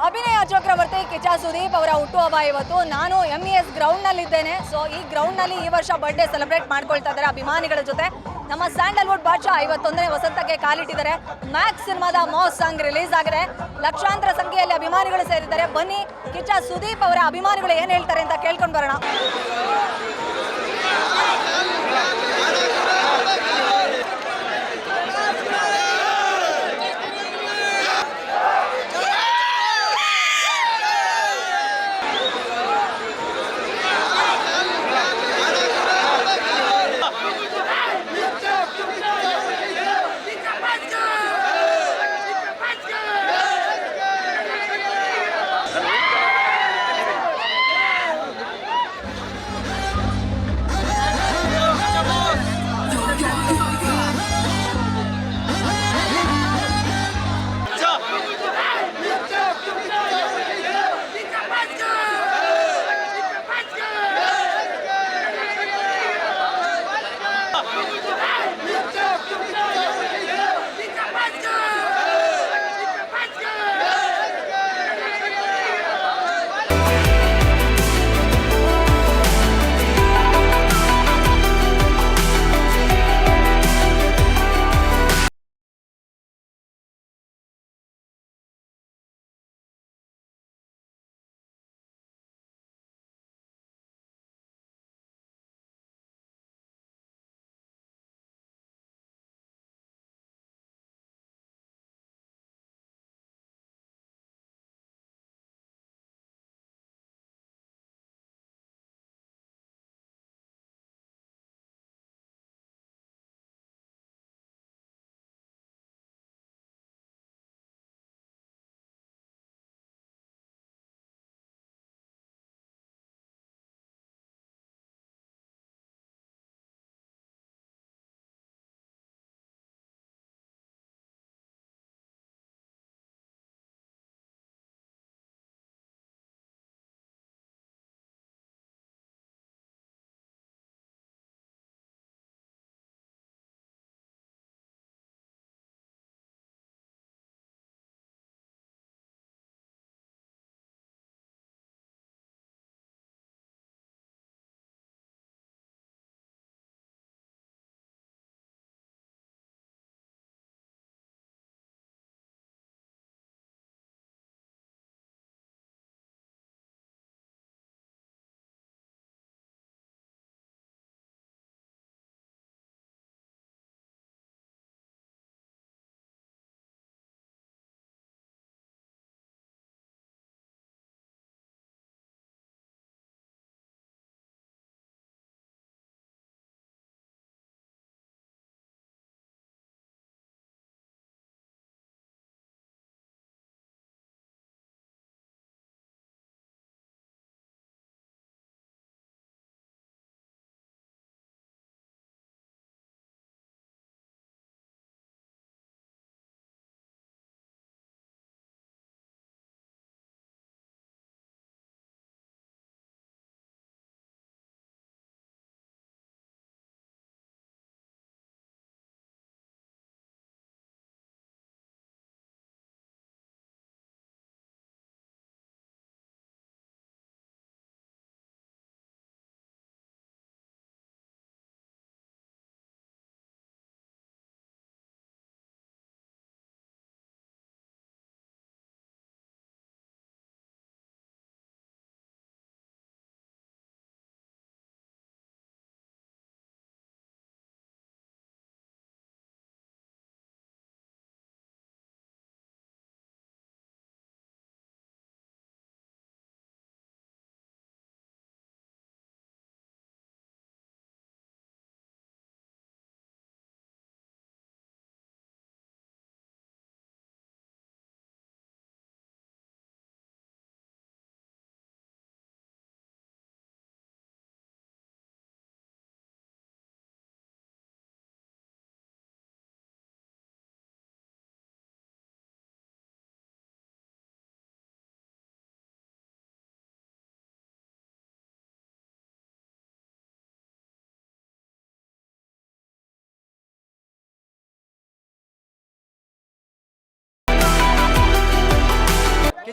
ಅಭಿನಯ ಚಕ್ರವರ್ತಿ ಕಿಚ್ಚ ಸುದೀಪ್ ಅವರ ಹುಟ್ಟುಹಬ್ಬ ಇವತ್ತು. ನಾನು MES ಗ್ರೌಂಡ್ನಲ್ಲಿದ್ದೇನೆ. ಸೊ ಈ ಗ್ರೌಂಡ್ನಲ್ಲಿ ಈ ವರ್ಷ ಬರ್ಡೇ ಸೆಲೆಬ್ರೇಟ್ ಮಾಡ್ಕೊಳ್ತಾ ಇದ್ದಾರೆ ಅಭಿಮಾನಿಗಳ ಜೊತೆ. ನಮ್ಮ ಸ್ಯಾಂಡಲ್ವುಡ್ ಬಾದ್ಶಾ 51ನೇ ವಸಂತಕ್ಕೆ ಕಾಲಿಟ್ಟಿದ್ದಾರೆ. ಮ್ಯಾಕ್ಸ್ ಸಿನಿಮಾದ ಮಾಸ್ ಸಾಂಗ್ ರಿಲೀಸ್ ಆಗಿದೆ. ಲಕ್ಷಾಂತರ ಸಂಖ್ಯೆಯಲ್ಲಿ ಅಭಿಮಾನಿಗಳು ಸೇರಿದ್ದಾರೆ. ಬನ್ನಿ ಕಿಚ್ಚ ಸುದೀಪ್ ಅವರ ಅಭಿಮಾನಿಗಳು ಏನು ಹೇಳ್ತಾರೆ ಅಂತ ಕೇಳ್ಕೊಂಡು ಬರೋಣ.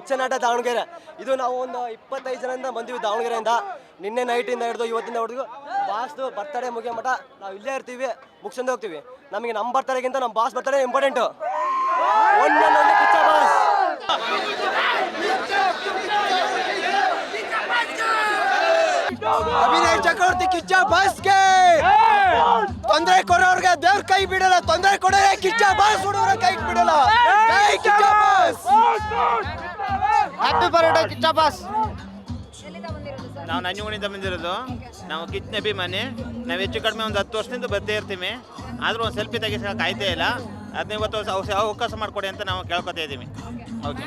ಕಿಚ್ಚನಾಟ ದಾವಣಗೆರೆ. ಇದು ನಾವು ಒಂದು 25 ಜನದಿಂದ ಬಂದಿವಿ ದಾವಣಗೆರೆಯಿಂದ. ನಿನ್ನೆ ನೈಟಿಂದ ಹಿಡಿದು ಇವತ್ತಿಂದ ಹಿಡಿದು ಬಾಸ್ದು ಬರ್ತಡೇ ಮುಗಿಯೋ ಮಠ ನಾವು ಇಲ್ಲೇ ಇರ್ತೀವಿ, ಮುಗಿಸ್ಕೊಂಡು ಹೋಗ್ತೀವಿ. ನಮಗೆ ನಮ್ಮ ಬರ್ತಡೇಗಿಂತ ನಮ್ಮ ಬಾಸ್ ಬರ್ತಡೇ ಇಂಪಾರ್ಟೆಂಟು. ಒಂದೊಂದು ಕಿಚ್ಚ ಬಾಸ್. ಅಭಿನಯ್ ಚಕ್ರವರ್ತಿ ಕಿಚ್ಚ ಬಾಸ್ಗೆ ತೊಂದರೆ ಕೊಡೋರ್ಗೆ ದೇವ್ರ ಕೈ ಬಿಡಲ್ಲ, ತೊಂದರೆ ಕೊಡೋರೆ ಕಿಚ್ಚ ಬಾಸ್ ಹುಡುಗರ ಕೈ ಬಿಡಲ್ಲ. Kichcha boss, happy birthday Kichcha boss. ನಾವು ನಂಜನಗೂಡಿಂದ ಬಂದಿರೋದು. ನಾವು ಕಿಚ್ಚನ ಅಭಿಮಾನಿ. ನಾವು ಹೆಚ್ಚು ಕಡಿಮೆ ಒಂದು 10 ವರ್ಷದಿಂದ ಬರ್ತಾ ಇರ್ತೀವಿ. ಆದರೂ ಒಂದು ಸೆಲ್ಫಿ ತೆಗಿಸೋಕೆ ಆಯ್ತೇ ಇಲ್ಲ. ಅದನ್ನ ಇವತ್ತು ಅವಕಾಶ ಮಾಡಿಕೊಡಿ ಅಂತ ನಾವು ಕೇಳ್ಕೊತಾ ಇದ್ದೀವಿ. ಓಕೆ,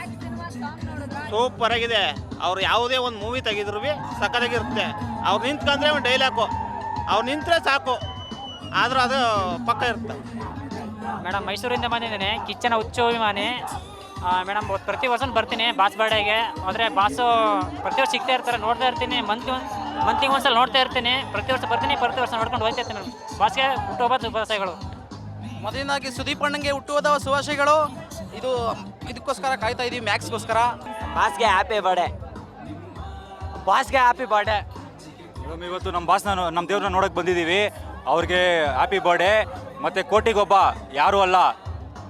ಸೂಪರ್ ಆಗಿದೆ. ಅವ್ರು ಯಾವುದೇ ಒಂದು ಮೂವಿ ತೆಗೆದ್ರು ಸಕ್ಕತ್ತಾಗಿರುತ್ತೆ. ಅವ್ರು ನಿಂತ್ಕೊಂಡ್ರೆ ಒಂದು ಡೈಲಾಗು, ಅವ್ರು ನಿಂತರೆ ಸಾಕು, ಆದರೂ ಅದು ಪಕ್ಕ ಇರುತ್ತೆ. ಮೇಡಮ್, ಮೈಸೂರಿಂದ ಬಂದಿದ್ದೀನಿ. ಕಿಚ್ಚನ ಹುಚ್ಚು ಅಭಿಮಾನಿ ಮೇಡಮ್. ಪ್ರತಿ ವರ್ಷ ಬರ್ತೀನಿ ಬಾಸ್ ಬರ್ಡೇಗೆ. ಆದರೆ ಬಾಸು ಪ್ರತಿ ವರ್ಷ ಸಿಗ್ತಾ ಇರ್ತಾರೆ, ನೋಡ್ತಾ ಇರ್ತೀನಿ. ಮಂತಿಗೆ ಒಂದ್ಸಲ ನೋಡ್ತಾ ಇರ್ತೀನಿ. ಪ್ರತಿ ವರ್ಷ ಬರ್ತೀನಿ, ಪ್ರತಿ ವರ್ಷ ನೋಡ್ಕೊಂಡು ಹೋಗ್ತಾ ಇರ್ತೀನಿ ಮೇಡಮ್. ಬಾಸ್ಗೆ ಹುಟ್ಟುಹಬ್ಬದ ಶುಭಾಶಯಗಳು. ಮೊದಲನೇದಾಗಿ ಸುದೀಪ್ ಅಣ್ಣಂಗೆ ಹುಟ್ಟುಹಬ್ಬದ ಶುಭಾಶಯಗಳು. ಇದಕ್ಕೋಸ್ಕರ ಕಾಯ್ತಾ ಇದೀವಿ, ಮ್ಯಾಕ್ಸ್ಗೋಸ್ಕರ. ಬಾಸ್ಗೆ ಹ್ಯಾಪಿ ಬರ್ಡೇ. ಬಾಸ್ಗೆ ಹ್ಯಾಪಿ ಬರ್ಡೇ. ಇವತ್ತು ನಮ್ಮ ಬಾಸ್ನ ನಮ್ಮ ದೇವ್ರನ್ನ ನೋಡಕ್ಕೆ ಬಂದಿದ್ದೀವಿ. ಅವ್ರಿಗೆ ಹ್ಯಾಪಿ ಬರ್ಡೇ. ಮತ್ತೆ ಕೋಟಿಗೊಬ್ಬ ಯಾರು ಅಲ್ಲ,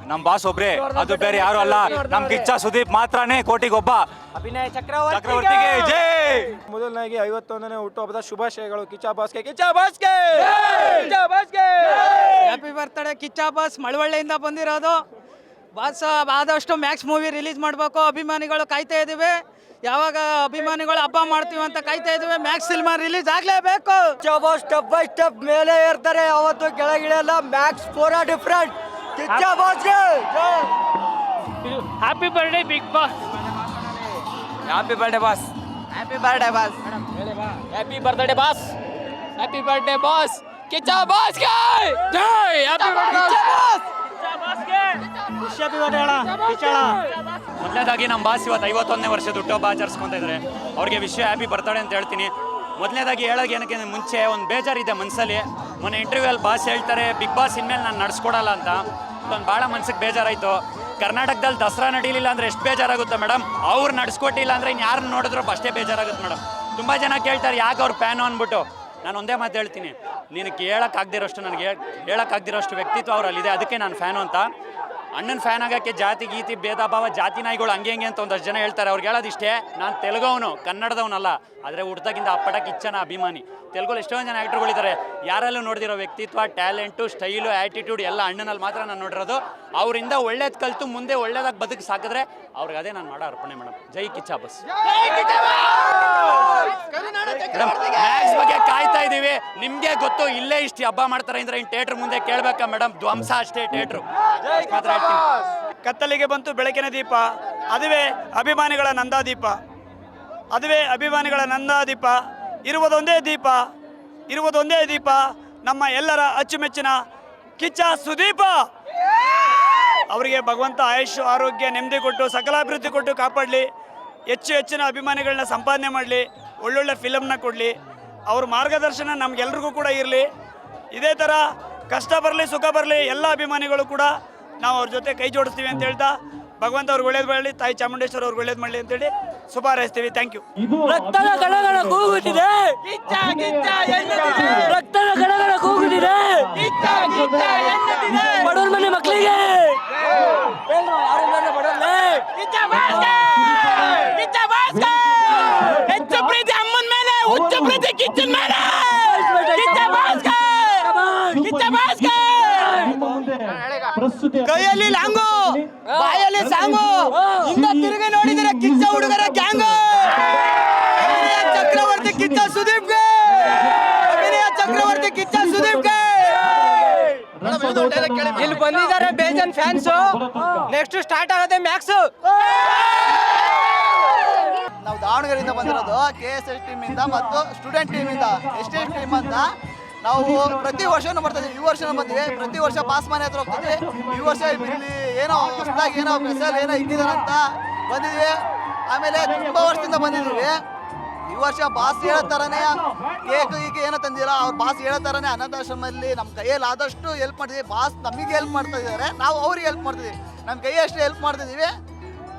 ನಮ್ಮ ಬಾಸ್ ಒಬ್ರೆ, ಅದು ಬೇರೆ ಯಾರು ಅಲ್ಲ. ನಮ್ಮ ಕಿಚ್ಚ ಸುದೀಪ್ ಮಾತ್ರನೇ ಕೋಟಿಗೊಬ್ಬ. ಅಭಿನಯ್ ಚಕ್ರವರ್ತಿಗೆ ಜೈ. ಮೊದಲನಾಗಿ 51ನೇ ಹುಟ್ಟುಹಬ್ಬದ ಶುಭಾಶಯಗಳು ಕಿಚ್ಚ ಬಾಸ್ಗೆ. ಕಿಚ್ಚ ಬಾಸ್ಗೆ, ಕಿಚ್ಚ ಬಾಸ್ಗೆ ಹ್ಯಾಪಿ ಬರ್ತ್ಡೇ ಕಿಚ್ಚ ಬಾಸ್. ಮಳವಳ್ಳಿಯಿಂದ ಬಂದಿರೋದು. ಬಾಸ್ ಆದಷ್ಟು ಮ್ಯಾಕ್ಸ್ ಮೂವಿ ರಿಲೀಸ್ ಮಾಡಬೇಕು. ಅಭಿಮಾನಿಗಳು ಕಾಯ್ತಾ ಇದ್ದೀವಿ. ಯಾವಾಗ ಅಭಿಮಾನಿಗಳು ಹಬ್ಬ ಮಾಡ್ತೀವಿ ಅಂತ ಕಾಯ್ತಾ ಇದ್ದೀವಿ. ಮ್ಯಾಕ್ಸ್ ಸಿನಿಮಾ ರಿಲೀಸ್ ಆಗಲೇಬೇಕು. Kichcha boss step by step ಮೇಲೆ ಇರ್ತಾರೆ, ಅವತ್ತು ಕೆಳಗಿಳಿಯಲ್ಲ. ಮ್ಯಾಕ್ಸ್ ಪೂರಾ ಡಿಫ್ರೆಂಟ್. ಕಿಚ್ಚ ಬಾಸ್ಗೆ happy birthday big boss. Happy birthday boss. Happy birthday boss. Happy birthday boss. Happy birthday boss. Kichcha ಬಾಸ್ಗೆ ಜೈ. Happy birthday boss. ಮೊದಲನೇದಾಗಿ ನಮ್ಮ ಬಾಸ್ ಇವತ್ತು 51ನೇ ವರ್ಷದ ಹುಟ್ಟುಹಬ್ಬ ಆಚರಿಸ್ಕೊಂತ ಇದ್ದಾರೆ. ಅವ್ರಿಗೆ ವಿಶ್ವ ಹ್ಯಾಪಿ ಬರ್ತಾಳೆ ಅಂತ ಹೇಳ್ತೀನಿ. ಮೊದಲನೇದಾಗಿ ಹೇಳೋಕೆ ಏನಕ್ಕೆ ಮುಂಚೆ ಒಂದು ಬೇಜಾರಿದೆ ಮನಸ್ಸಲ್ಲಿ. ಮೊನ್ನೆ ಇಂಟರ್ವ್ಯೂಲ್ಲಿ ಬಾಸ್ ಹೇಳ್ತಾರೆ ಬಿಗ್ ಬಾಸ್ ಇನ್ಮೇಲೆ ನಾನು ನಡೆಸ್ಕೊಡಲ್ಲ ಅಂತ. ಒಂದು ಭಾಳ ಮನ್ಸಿಗೆ ಬೇಜಾರಾಯಿತು. ಕರ್ನಾಟಕದಲ್ಲಿ ದಸರಾ ನಡೀಲಿಲ್ಲ ಅಂದರೆ ಎಷ್ಟು ಬೇಜಾರಾಗುತ್ತೆ ಮೇಡಮ್. ಅವ್ರು ನಡೆಸ್ಕೊಟ್ಟಿಲ್ಲ ಅಂದರೆ ಇನ್ನು ಯಾರನ್ನ ನೋಡಿದ್ರು ಅಷ್ಟೇ ಬೇಜಾರಾಗುತ್ತೆ ಮೇಡಮ್. ತುಂಬ ಜನ ಕೇಳ್ತಾರೆ ಯಾಕೆ ಅವ್ರು ಫ್ಯಾನು ಅಂದ್ಬಿಟ್ಟು. ನಾನು ಒಂದೇ ಮಾತು ಹೇಳ್ತೀನಿ, ನಿನಗೆ ಹೇಳೋಕ್ಕಾಗದಿರೋಷ್ಟು, ನನಗೆ ಹೇಳೋಕ್ಕಾಗದಿರೋಷ್ಟು ವ್ಯಕ್ತಿತ್ವ ಅವರಲ್ಲಿದೆ. ಅದಕ್ಕೆ ನಾನು ಫ್ಯಾನು ಅಂತ. ಅಣ್ಣನ ಫ್ಯಾನ್ ಆಗೋಕ್ಕೆ ಜಾತಿ ಗೀತಿ ಭೇದ ಭಾವ, ಜಾತಿ ನಾಯಿಗಳು ಹಂಗೆ ಹಂಗೆ ಅಂತ ಒಂದಷ್ಟು ಜನ ಹೇಳ್ತಾರೆ. ಅವ್ರಿಗೆ ಹೇಳೋದಿಷ್ಟೇ, ನಾನು ತೆಲುಗವನು, ಕನ್ನಡದವನಲ್ಲ. ಆದರೆ ಹುಡ್ದಾಗಿಂದ ಅಪ್ಪಟ ಕಿಚ್ಚನ ಅಭಿಮಾನಿ. ತೆಲುಗಲ್ಲಿ ಎಷ್ಟೊಂದು ಜನ ಆ್ಯಕ್ಟರ್ಗಳಿದ್ದಾರೆ, ಯಾರಲ್ಲೂ ನೋಡಿದಿರೋ ವ್ಯಕ್ತಿತ್ವ, ಟ್ಯಾಲೆಂಟು, ಸ್ಟೈಲು, ಆ್ಯಟಿಟ್ಯೂಡ್ ಎಲ್ಲ ಅಣ್ಣನಲ್ಲಿ ಮಾತ್ರ ನಾನು ನೋಡಿರೋದು. ಅವರಿಂದ ಒಳ್ಳೇದು ಕಲಿತು ಮುಂದೆ ಒಳ್ಳೇದಾಗಿ ಬದುಕಿ ಸಾಕಿದ್ರೆ ಅವ್ರಿಗೆ ಅದೇ ನಾನು ಮಾಡೋ ಅರ್ಪಣೆ ಮೇಡಮ್. ಜೈ ಕಿಚ್ಚ ಬಸ್. ಮ್ಯಾಕ್ಸ್ ಬಗ್ಗೆ ಕಾಯ್ತಾ ಇದ್ದೀವಿ. ನಿಮಗೆ ಗೊತ್ತು, ಇಲ್ಲೇ ಇಷ್ಟು ಹಬ್ಬ ಮಾಡ್ತಾರೆ ಅಂದರೆ ಇನ್ನು ಥಿಯೇಟ್ರ್ ಮುಂದೆ ಕೇಳಬೇಕಾ ಮೇಡಮ್? ಧ್ವಂಸ ಅಷ್ಟೇ ಥಿಯೇಟ್ರು. ಮಾತ್ರ ಹೇಳ್ತೀನಿ. ಕತ್ತಲಿಗೆ ಬಂತು ಬೆಳಕಿನ ದೀಪ, ಅದುವೇ ಅಭಿಮಾನಿಗಳ ನಂದಾದೀಪ. ಅದುವೇ ಅಭಿಮಾನಿಗಳ ನಂದಾದೀಪ. ಇರುವುದೊಂದೇ ದೀಪ ನಮ್ಮ ಎಲ್ಲರ ಅಚ್ಚುಮೆಚ್ಚಿನ ಕಿಚ್ಚ ಸುದೀಪ. ಅವರಿಗೆ ಭಗವಂತ ಆಯುಷ್, ಆರೋಗ್ಯ, ನೆಮ್ಮದಿ ಕೊಟ್ಟು ಸಕಲಾಭಿವೃದ್ಧಿ ಕೊಟ್ಟು ಕಾಪಾಡಲಿ. ಹೆಚ್ಚಿನ ಅಭಿಮಾನಿಗಳನ್ನ ಸಂಪಾದನೆ ಮಾಡಲಿ. ಒಳ್ಳೊಳ್ಳೆ ಫಿಲಮ್ನ ಕೊಡಲಿ. ಅವ್ರ ಮಾರ್ಗದರ್ಶನ ನಮಗೆಲ್ರಿಗೂ ಕೂಡ ಇರಲಿ. ಇದೇ ಥರ ಕಷ್ಟ ಬರಲಿ ಸುಖ ಬರಲಿ, ಎಲ್ಲ ಅಭಿಮಾನಿಗಳು ಕೂಡ ನಾವು ಅವ್ರ ಜೊತೆ ಕೈ ಜೋಡಿಸ್ತೀವಿ ಅಂತ ಹೇಳ್ತಾ, ಭಗವಂತ ಅವ್ರಿಗೆ ಒಳ್ಳೇದು ಮಾಡಲಿ, ತಾಯಿ ಚಾಮುಂಡೇಶ್ವರ ಅವ್ರಿಗೆ ಒಳ್ಳೇದು ಮಾಡಲಿ ಅಂತೇಳಿ ಶುಭ ಹಾರೈಸ್ತೀವಿ. Thank you. ರಕ್ತದ ಗಣಗಣ ಕೂಗುತ್ತಿದೆ. ರಕ್ತದ ಗಣಗಣ ಕೂಗುತ್ತಿದೆ. ಬಡವ್ರ ಮನೆ ಮಕ್ಕಳಿಗೆ ಹೆಚ್ಚು ಪ್ರೀತಿ ಅಮ್ಮನ ಮೇಲೆ, ಹುಚ್ಚು ಪ್ರೀತಿ ಕಿಚ್ಚನ ಮೇಲೆ. ಕೈಯಲ್ಲಿ ಲಾಂಗು, ಬಾಯಲ್ಲಿ ಸಾಂಗು, ಹಿಂದೆ ತಿರುಗಿ ನೋಡಿದರೆ ಕಿಚ್ಚ ಹುಡುಗರ ಗ್ಯಾಂಗು. ಚಕ್ರವರ್ತಿ ಕಿಚ್ಚ ಸುದೀಪ್ಗೆ. ಅಭಿನಯ ಚಕ್ರವರ್ತಿ ಕಿಚ್ಚ ಸುದೀಪ್ಗೆ. ಇಲ್ಲಿ ಬಂದಿದ್ದಾರೆ ಬೇಜನ್ ಫ್ಯಾನ್ಸ್. ನೆಕ್ಸ್ಟ್ ಸ್ಟಾರ್ಟ್ ಆಗುತ್ತೆ ಮ್ಯಾಕ್ಸ್. ನಾವು ದಾವಣಗೆರೆಯಿಂದ ಬಂದಿರೋದು. KSS ಟೀಮಿಂದ ಮತ್ತು ಸ್ಟೂಡೆಂಟ್ ಟೀಮಿಂದ STS ಟೀಮ್ ಅಂತ ನಾವು ಪ್ರತಿ ವರ್ಷನೂ ಬರ್ತಿದ್ದೀವಿ. ಈ ವರ್ಷನೂ ಬಂದಿವಿ. ಪ್ರತಿ ವರ್ಷ ಬಾಸ್ ಮನೆ ಹತ್ರ ಹೋಗ್ತಿದ್ವಿ. ಈ ವರ್ಷ ಇಲ್ಲಿ ಏನೋ ಹೊಸದಾಗಿ ಏನೋ ಸ್ಪೆಷಲ್ ಏನೋ ಇಟ್ಟಿದ್ದಾರೆ ಅಂತ ಬಂದಿದ್ವಿ. ಆಮೇಲೆ ತುಂಬ ವರ್ಷದಿಂದ ಬಂದಿದ್ದೀವಿ. ಈ ವರ್ಷ ಬಾಸ್ ಹೇಳೋ ಥರನೇ ಕೇಕ್ ಈಗ ಏನೋ ತಂದಿಲ್ಲ. ಅವ್ರು ಬಾಸ್ ಹೇಳೋ ಥರನೇ ಅನಾಥಾಶ್ರಮದಲ್ಲಿ ನಮ್ಮ ಕೈಯಲ್ಲಿ ಆದಷ್ಟು ಹೆಲ್ಪ್ ಮಾಡ್ತೀವಿ. ಬಾಸ್ ನಮಗೆ ಹೆಲ್ಪ್ ಮಾಡ್ತಾ ಇದ್ದಾರೆ, ನಾವು ಅವ್ರಿಗೆ ಹೆಲ್ಪ್ ಮಾಡ್ತಿದ್ದೀವಿ. ನಮ್ಮ ಕೈಯಷ್ಟು ಹೆಲ್ಪ್ ಮಾಡ್ತಿದ್ದೀವಿ.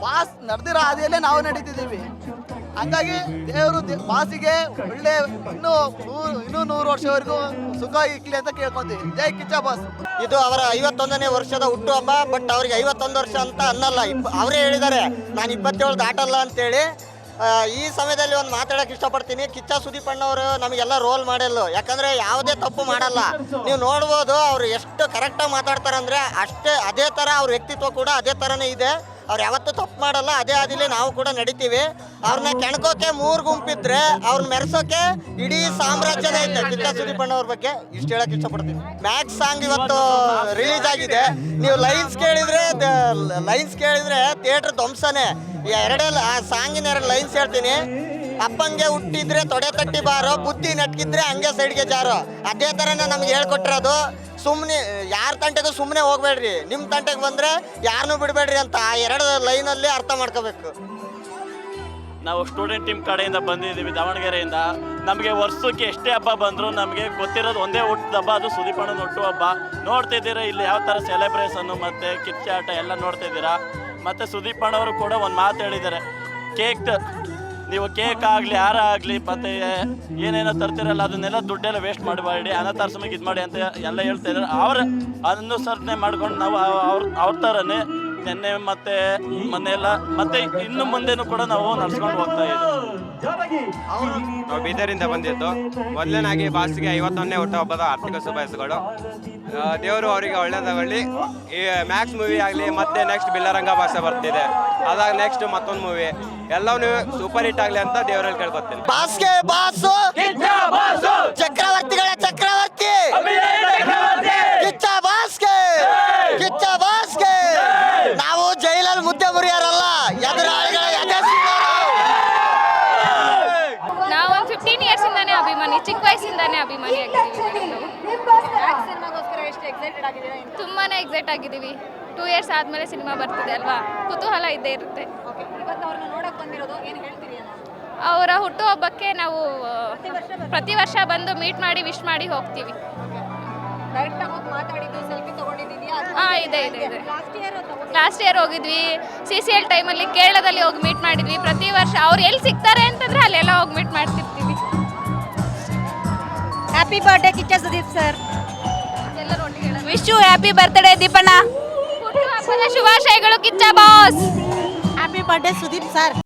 ಬಾಸ್ ನಡೆದಿರೋ ಹಾದಿಯಲ್ಲೇ ನಾವು ನಡೀತಿದ್ದೀವಿ. ಹಂಗಾಗಿ ದೇವರು ಬಾಸಿಗೆ ಒಳ್ಳೆ ಇನ್ನೂ 100 ವರ್ಷವರೆಗೂ ಸುಖ ಇಕ್ಲಿ ಅಂತ ಕೇಳ್ಕೊಂತೀವಿ. ಜೈ ಕಿಚ್ಚ ಬಾಸ್. ಇದು ಅವರ 51ನೇ ವರ್ಷದ ಹುಟ್ಟುಹಬ್ಬ. ಬಟ್ ಅವ್ರಿಗೆ 51 ವರ್ಷ ಅಂತ ಅನ್ನಲ್ಲ, ಅವರೇ ಹೇಳಿದ್ದಾರೆ ನಾನು 27 ದಾಟಲ್ಲ ಅಂತೇಳಿ. ಈ ಸಮಯದಲ್ಲಿ ಒಂದು ಮಾತಾಡೋಕೆ ಇಷ್ಟಪಡ್ತೀನಿ. ಕಿಚ್ಚ ಸುದೀಪ್ ಅಣ್ಣವರು ನಮಗೆಲ್ಲ ರೋಲ್ ಮಾಡೆಲ್ಲು. ಯಾಕಂದರೆ ಯಾವುದೇ ತಪ್ಪು ಮಾಡಲ್ಲ. ನೀವು ನೋಡ್ಬೋದು ಅವರು ಎಷ್ಟು ಕರೆಕ್ಟಾಗಿ ಮಾತಾಡ್ತಾರಂದರೆ ಅದೇ ಥರ ಅವ್ರ ವ್ಯಕ್ತಿತ್ವ ಕೂಡ ಅದೇ ಥರನೇ ಇದೆ. ಅವ್ರು ಯಾವತ್ತೂ ತಪ್ಪು ಮಾಡಲ್ಲ. ಅದೇ ಹಾದಿಲಿ ನಾವು ಕೂಡ ನಡಿತೀವಿ. ಅವ್ರನ್ನ ಕೆಣ್ಕೋಕೆ 3 ಗುಂಪಿದ್ರೆ ಅವ್ರನ್ನ ಮೆರೆಸೋಕೆ ಇಡೀ ಸಾಮ್ರಾಜ್ಯನೇ ಐತೆ ಕಿಚ್ಚ ಸುದೀಪ್ ಅಣ್ಣವ್ರ ಬಗ್ಗೆ. ಇಷ್ಟು ಹೇಳಕ್ಕೆ ಇಷ್ಟಪಡ್ತೀನಿ. ಮ್ಯಾಕ್ಸ್ ಸಾಂಗ್ ಇವತ್ತು ರಿಲೀಸ್ ಆಗಿದೆ. ನೀವು ಲೈನ್ಸ್ ಕೇಳಿದ್ರೆ ಥಿಯೇಟ್ರ್ ಧ್ವಂಸನೇ. ಆ ಸಾಂಗಿನ 2 ಲೈನ್ಸ್ ಹೇಳ್ತೀನಿ. ಅಪ್ಪಂಗೆ ಹುಟ್ಟಿದ್ರೆ ತೊಡೆ ತಟ್ಟಿ ಬಾರೋ, ಬುದ್ಧಿ ನಟ್ಕಿದ್ರೆ ಹಂಗೆ ಸೈಡ್ಗೆ ಜಾರೋ. ಅದೇ ಥರನೇ ನಮ್ಗೆ ಹೇಳ್ಕೊಟ್ಟಿರೋದು. ಸುಮ್ಮನೆ ಯಾರ ತಂಟೆಗೂ ಸುಮ್ಮನೆ ಹೋಗ್ಬೇಡ್ರಿ, ನಿಮ್ಮ ತಂಟೆಗೆ ಬಂದರೆ ಯಾರನ್ನೂ ಬಿಡಬೇಡ್ರಿ ಅಂತ ಆ 2 ಲೈನಲ್ಲಿ ಅರ್ಥ ಮಾಡ್ಕೋಬೇಕು. ನಾವು ಸ್ಟೂಡೆಂಟ್ ಟೀಮ್ ಕಡೆಯಿಂದ ಬಂದಿದ್ದೀವಿ ದಾವಣಗೆರೆಯಿಂದ. ನಮಗೆ ವರ್ಷಕ್ಕೆ ಎಷ್ಟೇ ಹಬ್ಬ ಬಂದರೂ ನಮಗೆ ಗೊತ್ತಿರೋದು ಒಂದೇ ಹುಟ್ಟಿದ ಹಬ್ಬ, ಅದು ಸುದೀಪ್ ಅಣ್ಣನ ಹುಟ್ಟು ಹಬ್ಬ. ನೋಡ್ತಿದ್ದೀರಾ ಇಲ್ಲಿ ಯಾವ ಥರ ಸೆಲೆಬ್ರೇಷನ್ನು ಮತ್ತು ಕಿಚ್ಚಾಟ ಎಲ್ಲ ನೋಡ್ತಿದ್ದೀರಾ. ಮತ್ತು ಸುದೀಪ್ ಅಣ್ಣವರು ಕೂಡ ಒಂದು ಮಾತು ಹೇಳಿದ್ದಾರೆ, ನೀವು ಕೇಕ್ ಆಗಲಿ ಹಾರ ಆಗಲಿ ಮತ್ತು ಏನೇನೋ ತರ್ತಿರಲ್ಲ ಅದನ್ನೆಲ್ಲ ದುಡ್ಡೆಲ್ಲ ವೇಸ್ಟ್ ಮಾಡಬೇಡಿ, ಅನಾಥಾಶ್ರಮಕ್ಕೆ ಇದು ಮಾಡಿ ಅಂತ ಎಲ್ಲ ಹೇಳ್ತಾ ಇದ್ದಾರೆ. ಅವ್ರ ಅನುಸರಣೆ ಮಾಡ್ಕೊಂಡು ನಾವು ಅವ್ರ ಥರನೇ ನೆನ್ನೆ ಮತ್ತು ಮೊನ್ನೆಲ್ಲ ಮತ್ತು ಇನ್ನು ಮುಂದೆನೂ ಕೂಡ ನಾವು ನಡ್ಸ್ಕೊಂಡು ಹೋಗ್ತಾ ಇದ್ದೀವಿ. ನಾವು ಬೀದರಿಂದ ಬಂದಿದ್ದು. ಮೊದಲನೇದಾಗಿ ಬಾಸ್ಗೆ 51ನೇ ಹುಟ್ಟುಹಬ್ಬದ ಆರ್ಥಿಕ ಶುಭಾಶಯಗಳು. ದೇವರು ಅವರಿಗೆ ಒಳ್ಳೇದಾಗಲಿ. ಈ ಮ್ಯಾಕ್ಸ್ ಮೂವಿ ಆಗಲಿ, ಮತ್ತೆ ನೆಕ್ಸ್ಟ್ ಬಿಲ್ಲರಂಗ ಭಾಷೆ ಬರ್ತಿದೆ, ಅದಾಗ ನೆಕ್ಸ್ಟ್ ಮತ್ತೊಂದು ಮೂವಿ ಎಲ್ಲವೂ ಸೂಪರ್ ಹಿಟ್ ಆಗಲಿ ಅಂತ ದೇವರಲ್ಲಿ ಕೇಳ್ಕೊತೀನಿ. ಬಾಸ್ಗೆ ಬಾಸು, ಚಕ್ರವರ್ತಿಗಳ ಚಕ್ರವರ್ತಿ ಕಿಚ್ಚ ಬಾಸ್ಗೆ, ಕಿಚ್ಚ ಬಾಸ್ಗೆ. ನಾವು ಜೈಲಲ್ಲಿ ಮುದ್ದೆ ಮುರಿಯಾರಲ್ಲ, ಎದುರಾಳಿಗಳ ನಾವು ಒಂದು 15 ಇಯರ್ಸ್ ಇಂದಾನೆ ಅಭಿಮಾನಿ, ಚಿಕ್ಕ ವಯಸ್ಸಿಂದಾನೆ ಅಭಿಮಾನಿ ಆಗಿದ್ದೀವಿ. ತುಂಬಾನೇ ಎಕ್ಸೈಟ್ ಆಗಿದ್ದೀವಿ. 2 ಇಯರ್ಸ್ ಆದ್ಮೇಲೆ ಸಿನಿಮಾ ಬರ್ತಿದೆ ಅಲ್ವಾ, ಕುತೂಹಲ ಇದ್ದೇ ಇರುತ್ತೆ. ಅವರ ಹುಟ್ಟುಹಬ್ಬಕ್ಕೆ ನಾವು ಪ್ರತಿ ವರ್ಷ ಬಂದು ಮೀಟ್ ಮಾಡಿ ವಿಶ್ ಮಾಡಿ ಹೋಗ್ತೀವಿ. ಹಾಂ, ಇದೆ. ಲಾಸ್ಟ್ ಇಯರ್ ಹೋಗಿದ್ವಿ. CCL ಟೈಮಲ್ಲಿ ಕೇರಳದಲ್ಲಿ ಹೋಗಿ ಮೀಟ್ ಮಾಡಿದ್ವಿ. ಪ್ರತಿ ವರ್ಷ ಅವ್ರು ಎಲ್ಲಿ ಸಿಗ್ತಾರೆ ಅಂತಂದ್ರೆ ಅಲ್ಲೆಲ್ಲ ಹೋಗಿ ಮೀಟ್ ಮಾಡ್ತಿರ್ತೀವಿ. Happy birthday Kichcha Sudeep sir. ಎಲ್ಲರೂ ಒಟ್ಟಿಗೆ ವಿಶ್ ಯು ಹ್ಯಾಪಿ ಬರ್ತ್ಡೇ ದೀಪಣ್ಣ. ಹುಟ್ಟುಹಬ್ಬದ ಶುಭಾಶಯಗಳು Kichcha boss. Happy birthday Sudeep sir.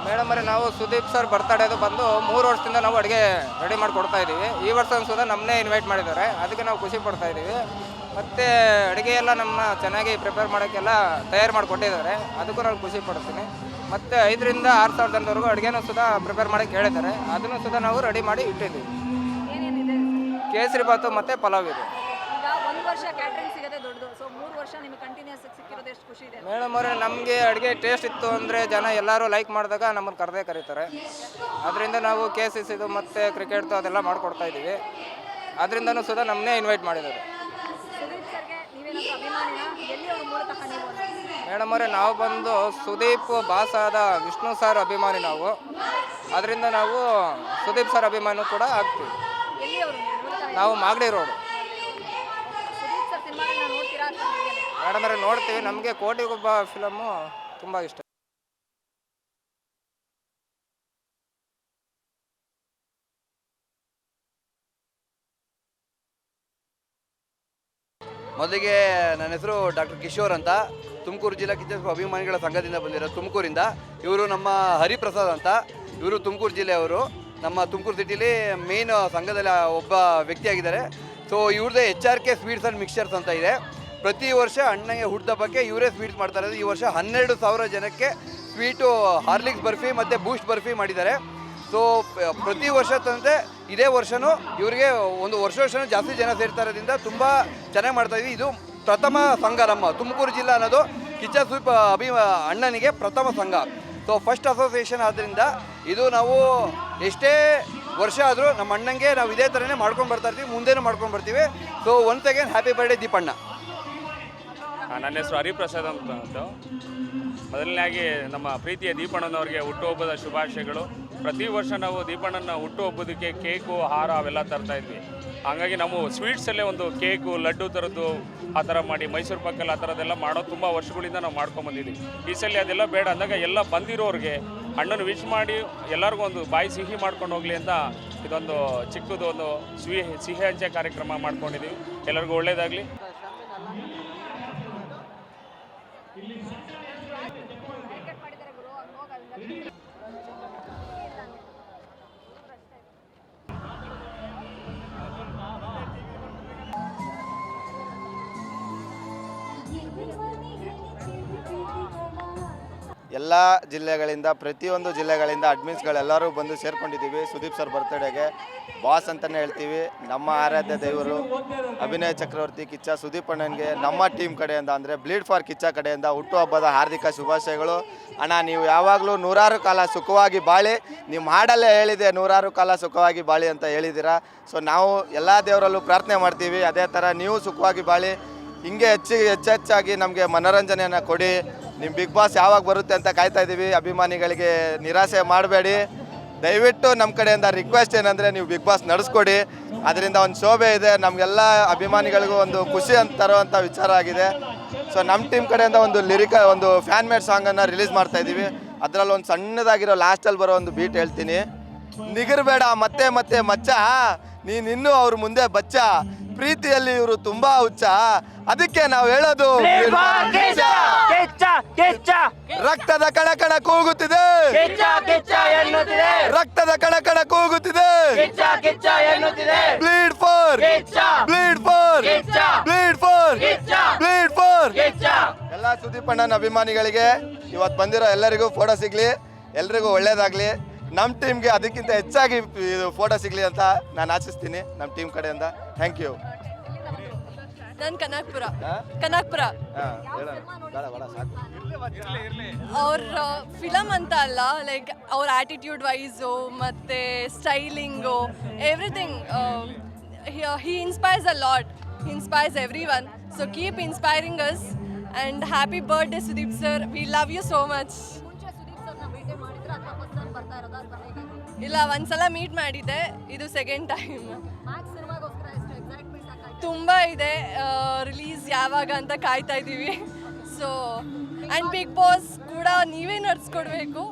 Madam ಅವರೇ, ನಾವು ಸುದೀಪ್ ಸರ್ ಬರ್ತಡೇದು ಬಂದು 3 ವರ್ಷದಿಂದ ನಾವು ಅಡುಗೆ ರೆಡಿ ಮಾಡಿ ಕೊಡ್ತಾ ಇದ್ದೀವಿ. ಈ ವರ್ಷ ಸುಧಾ ನಮ್ಮನ್ನೇ ಇನ್ವೈಟ್ ಮಾಡಿದ್ದಾರೆ, ಅದಕ್ಕೆ ನಾವು ಖುಷಿ ಪಡ್ತಾ ಇದ್ದೀವಿ. ಮತ್ತು ಅಡುಗೆ ಎಲ್ಲ ನಮ್ಮ ಚೆನ್ನಾಗಿ ಪ್ರಿಪೇರ್ ಮಾಡೋಕ್ಕೆಲ್ಲ ತಯಾರು ಮಾಡಿಕೊಟ್ಟಿದ್ದಾರೆ, ಅದಕ್ಕೂ ನಾನು ಖುಷಿ ಪಡ್ತೀನಿ. ಮತ್ತು 5ರಿಂದ 6,000 ಜನದವರೆಗೂ ಅಡುಗೆನೂ ಸುಧಾ ಪ್ರಿಪೇರ್ ಮಾಡೋಕ್ಕೆ ಹೇಳಿದ್ದಾರೆ, ಅದನ್ನು ಸುಧಾ ನಾವು ರೆಡಿ ಮಾಡಿ ಇಟ್ಟಿದ್ದೀವಿ. ಕೇಸರಿ ಬಾತು ಮತ್ತು ಪಲಾವ್ ಇದೆ. ಮೇಡಮ್ ಅವರೇ, ನಮಗೆ ಅಡುಗೆ ಟೇಸ್ಟ್ ಇತ್ತು ಅಂದರೆ ಜನ ಎಲ್ಲರೂ ಲೈಕ್ ಮಾಡಿದಾಗ ನಮ್ಮನ್ನು ಕರೀತಾರೆ. ಅದರಿಂದ ನಾವು KCCದು ಮತ್ತು ಕ್ರಿಕೆಟ್ದು ಅದೆಲ್ಲ ಮಾಡಿಕೊಡ್ತಾ ಇದ್ದೀವಿ. ಅದರಿಂದನೂ ಸುಧಾ ನಮ್ಮನ್ನೇ ಇನ್ವೈಟ್ ಮಾಡಿದ್ದಾರೆ. ಮೇಡಮ್ ಅವರೇ, ನಾವು ಬಂದು ಸುದೀಪ್ ಬಾಸಾದ ವಿಷ್ಣು ಸರ್ ಅಭಿಮಾನಿ ನಾವು. ಅದರಿಂದ ನಾವು ಸುದೀಪ್ ಸರ್ ಅಭಿಮಾನಿ ಕೂಡ ಆಗ್ತೀವಿ. ನಾವು ಮಾಗಡಿ ರೋಡ್. ಮೇಡಮ್ ಅವರೇ, ನೋಡ್ತೀವಿ. ನಮಗೆ ಕೋಟಿಗೊಬ್ಬ ಫಿಲಮ್ಮು ತುಂಬ ಇಷ್ಟ. ಮೊದಲಿಗೆ ನನ್ನ ಹೆಸರು ಡಾಕ್ಟರ್ ಕಿಶೋರ್ ಅಂತ, ತುಮಕೂರು ಜಿಲ್ಲಾ ಕಿಚ್ಚ ಅಭಿಮಾನಿಗಳ ಸಂಘದಿಂದ ಬಂದಿರೋ ತುಮಕೂರಿಂದ. ಇವರು ನಮ್ಮ ಹರಿಪ್ರಸಾದ್ ಅಂತ, ಇವರು ತುಮಕೂರು ಜಿಲ್ಲೆಯವರು. ನಮ್ಮ ತುಮಕೂರು ಸಿಟಿಲಿ ಮೇನ್ ಸಂಘದಲ್ಲಿ ಒಬ್ಬ ವ್ಯಕ್ತಿಯಾಗಿದ್ದಾರೆ. ಸೊ ಇವ್ರದ್ದೇ HRK ಸ್ವೀಟ್ಸ್ ಆ್ಯಂಡ್ ಮಿಕ್ಸ್ಚರ್ಸ್ ಅಂತ ಇದೆ. ಪ್ರತಿ ವರ್ಷ ಅಣ್ಣಗೆ ಹುಟ್ಟಿದಬ್ಬಕ್ಕೆ ಇವರೇ ಸ್ವೀಟ್ಸ್ ಮಾಡ್ತಾ ಇರೋದು. ಈ ವರ್ಷ 12,000 ಜನಕ್ಕೆ ಸ್ವೀಟು ಹಾರ್ಲಿಕ್ಸ್ ಬರ್ಫಿ ಮತ್ತು ಬೂಸ್ಟ್ ಬರ್ಫಿ ಮಾಡಿದ್ದಾರೆ. ಸೊ ಪ್ರತಿ ವರ್ಷ ತಂದೆ ಇದೇ ವರ್ಷವೂ ಇವರಿಗೆ ಒಂದು ವರ್ಷನೂ ಜಾಸ್ತಿ ಜನ ಸೇರ್ತಾ ಇರೋದ್ರಿಂದ ತುಂಬ ಚೆನ್ನಾಗಿ ಮಾಡ್ತಾಯಿದ್ವಿ. ಇದು ಪ್ರಥಮ ಸಂಘ ನಮ್ಮ ತುಮಕೂರು ಜಿಲ್ಲಾ ಅನ್ನೋದು ಕಿಚ್ಚ ಸುದೀಪ್ ಅಣ್ಣನಿಗೆ ಪ್ರಥಮ ಸಂಘ. ಸೊ ಫಸ್ಟ್ ಅಸೋಸಿಯೇಷನ್ ಆದ್ದರಿಂದ ಇದು ನಾವು ಎಷ್ಟೇ ವರ್ಷ ಆದರೂ ನಮ್ಮ ಅಣ್ಣಂಗೆ ನಾವು ಇದೇ ಥರನೇ ಮಾಡ್ಕೊಂಡು ಬರ್ತಾ ಇರ್ತೀವಿ, ಮುಂದೆನೂ ಮಾಡ್ಕೊಂಡು ಬರ್ತೀವಿ. So once again happy birthday ದೀಪಣ್ಣ. ನನ್ನ ಹೆಸರು ಹರಿಪ್ರಸಾದ್ ಅಂತ. ಮೊದಲನೇದಾಗಿ ನಮ್ಮ ಪ್ರೀತಿಯ ದೀಪಣ್ಣನವ್ರಿಗೆ ಹುಟ್ಟುಹಬ್ಬದ ಶುಭಾಶಯಗಳು. ಪ್ರತಿ ವರ್ಷ ನಾವು ದೀಪಣ್ಣನ ಹುಟ್ಟುಹಬ್ಬದಕ್ಕೆ ಕೇಕು, ಹಾರ ಅವೆಲ್ಲ ತರ್ತಾ ಇದ್ವಿ. ಹಾಗಾಗಿ ನಾವು ಸ್ವೀಟ್ಸಲ್ಲೇ ಒಂದು ಕೇಕು, ಲಡ್ಡು ಥರದ್ದು ಆ ಥರ ಮಾಡಿ ಮೈಸೂರು ಪಕ್ಕಲ್ಲಿ ಆ ಥರದ್ದೆಲ್ಲ ಮಾಡೋದು ತುಂಬ ವರ್ಷಗಳಿಂದ ನಾವು ಮಾಡ್ಕೊಂಬಂದಿದ್ದೀವಿ. ಈ ಸಲ ಅದೆಲ್ಲ ಬೇಡ ಅಂದಾಗ ಎಲ್ಲ ಬಂದಿರೋರಿಗೆ ಅಣ್ಣನ ವಿಶ್ ಮಾಡಿ ಎಲ್ಲರಿಗೂ ಒಂದು ಬಾಯಿ ಸಿಹಿ ಮಾಡ್ಕೊಂಡು ಹೋಗಲಿ ಅಂತ ಇದೊಂದು ಚಿಕ್ಕದು ಒಂದು ಸಿಹಿ ಹಂಚೆ ಕಾರ್ಯಕ್ರಮ ಮಾಡ್ಕೊಂಡಿದ್ದೀವಿ. ಎಲ್ಲರಿಗೂ ಒಳ್ಳೆಯದಾಗಲಿ. ಎಲ್ಲ ಜಿಲ್ಲೆಗಳಿಂದ, ಪ್ರತಿಯೊಂದು ಜಿಲ್ಲೆಗಳಿಂದ ಅಡ್ಮಿನ್ಸ್ಗಳೆಲ್ಲರೂ ಬಂದು ಸೇರ್ಕೊಂಡಿದ್ದೀವಿ ಸುದೀಪ್ ಸರ್ ಬರ್ತ್ಡೇಗೆ. ಬಾಸ್ ಅಂತಲೇ ಹೇಳ್ತೀವಿ. ನಮ್ಮ ಆರಾಧ್ಯ ದೇವರು ಅಭಿನಯ ಚಕ್ರವರ್ತಿ ಕಿಚ್ಚ ಸುದೀಪ್ ಅಣ್ಣನಿಗೆ ನಮ್ಮ ಟೀಮ್ ಕಡೆಯಿಂದ, ಅಂದರೆ ಬ್ಲೀಡ್ ಫಾರ್ ಕಿಚ್ಚ ಕಡೆಯಿಂದ ಹುಟ್ಟುಹಬ್ಬದ ಹಾರ್ದಿಕ ಶುಭಾಶಯಗಳು. ಅಣ್ಣ, ನೀವು ಯಾವಾಗಲೂ 100 ಕಾಲ ಸುಖವಾಗಿ ಬಾಳಿ, ನಿಮ್ಮ ಹಾಡಲ್ಲೇ ಹೇಳಿದೆ 100 ಕಾಲ ಸುಖವಾಗಿ ಬಾಳಿ ಅಂತ ಹೇಳಿದ್ದೀರಾ. ಸೊ ನಾವು ಎಲ್ಲ ದೇವರಲ್ಲೂ ಪ್ರಾರ್ಥನೆ ಮಾಡ್ತೀವಿ, ಅದೇ ಥರ ನೀವು ಸುಖವಾಗಿ ಬಾಳಿ, ಹಿಂಗೆ ಹೆಚ್ಚೆಚ್ಚಾಗಿ ನಮಗೆ ಮನೋರಂಜನೆಯನ್ನು ಕೊಡಿ. ನಿಮ್ಮ ಬಿಗ್ ಬಾಸ್ ಯಾವಾಗ ಬರುತ್ತೆ ಅಂತ ಕಾಯ್ತಾ ಇದ್ದೀವಿ. ಅಭಿಮಾನಿಗಳಿಗೆ ನಿರಾಸೆ ಮಾಡಬೇಡಿ. ದಯವಿಟ್ಟು ನಮ್ಮ ಕಡೆಯಿಂದ ರಿಕ್ವೆಸ್ಟ್ ಏನಂದರೆ ನೀವು ಬಿಗ್ ಬಾಸ್ ನಡೆಸ್ಕೊಡಿ. ಅದರಿಂದ ಒಂದು ಶೋಭೆ ಇದೆ, ನಮಗೆಲ್ಲ ಅಭಿಮಾನಿಗಳಿಗೂ ಒಂದು ಖುಷಿ ಅಂತ ತರುವಂಥ ವಿಚಾರ ಆಗಿದೆ. ಸೊ ನಮ್ಮ ಟೀಮ್ ಕಡೆಯಿಂದ ಒಂದು ಫ್ಯಾನ್ ಮೇಡ್ ಸಾಂಗನ್ನು ರಿಲೀಸ್ ಮಾಡ್ತಾ ಇದ್ದೀವಿ. ಅದರಲ್ಲಿ ಒಂದು ಸಣ್ಣದಾಗಿರೋ ಲಾಸ್ಟಲ್ಲಿ ಬರೋ ಒಂದು ಬೀಟ್ ಹೇಳ್ತೀನಿ. ನಿಗಿರಬೇಡ ಮತ್ತೆ ಮತ್ತೆ ಮಚ್ಚ, ನೀನಿನ್ನೂ ಅವ್ರ ಮುಂದೆ ಬಚ್ಚ, ಪ್ರೀತಿಯಲ್ಲಿ ಇವರು ತುಂಬಾ ಹುಚ್ಚ, ಅದಕ್ಕೆ ನಾವು ಹೇಳೋದು ರಕ್ತದ ಕಣ ಕೂಗುತ್ತಿದೆ, ರಕ್ತದ ಕಣ ಕೂಗುತ್ತಿದೆ, bleed for, bleed for, bleed for, bleed for. ಎಲ್ಲ ಸುದೀಪ್ ಅಣ್ಣನ ಅಭಿಮಾನಿಗಳಿಗೆ ಇವತ್ತು ಬಂದಿರೋ ಎಲ್ಲರಿಗೂ ಫೋಟೋ ಸಿಗ್ಲಿ, ಎಲ್ರಿಗೂ ಒಳ್ಳೇದಾಗ್ಲಿ. ನಮ್ಮ ಟೀಮ್ಗೆ ಅದಕ್ಕಿಂತ ಹೆಚ್ಚಾಗಿ ಫೋಟೋ ಸಿಗಲಿ ಅಂತ ನಾನು ಆಶಿಸ್ತೀನಿ ನಮ್ಮ ಟೀಮ್ ಕಡೆಯಿಂದ. Thank you. ನಾನು ಕನಕ್ಪುರ. ಅವ್ರ ಫಿಲಮ್ ಅಂತ ಅಲ್ಲ, ಲೈಕ್ ಅವ್ರ ಆ್ಯಟಿಟ್ಯೂಡ್ ವೈಸು ಮತ್ತು styling, everything. He inspires a lot, he inspires every one. So keep inspiring us and happy birthday Sudeep sir, we love you so much. ಇಲ್ಲ, ಒಂದ್ಸಲ ಮೀಟ್ ಮಾಡಿದ್ದೆ, ಇದು ಸೆಕೆಂಡ್ ಟೈಮ್. ತುಂಬ ಇದೆ, ರಿಲೀಸ್ ಯಾವಾಗ ಅಂತ ಕಾಯ್ತಾ ಇದ್ದೀವಿ. ಸೊ ಆ್ಯಂಡ್ ಬಿಗ್ ಬಾಸ್ ಕೂಡ ನೀವೇ ನಡೆಸ್ಕೊಡ್ಬೇಕು.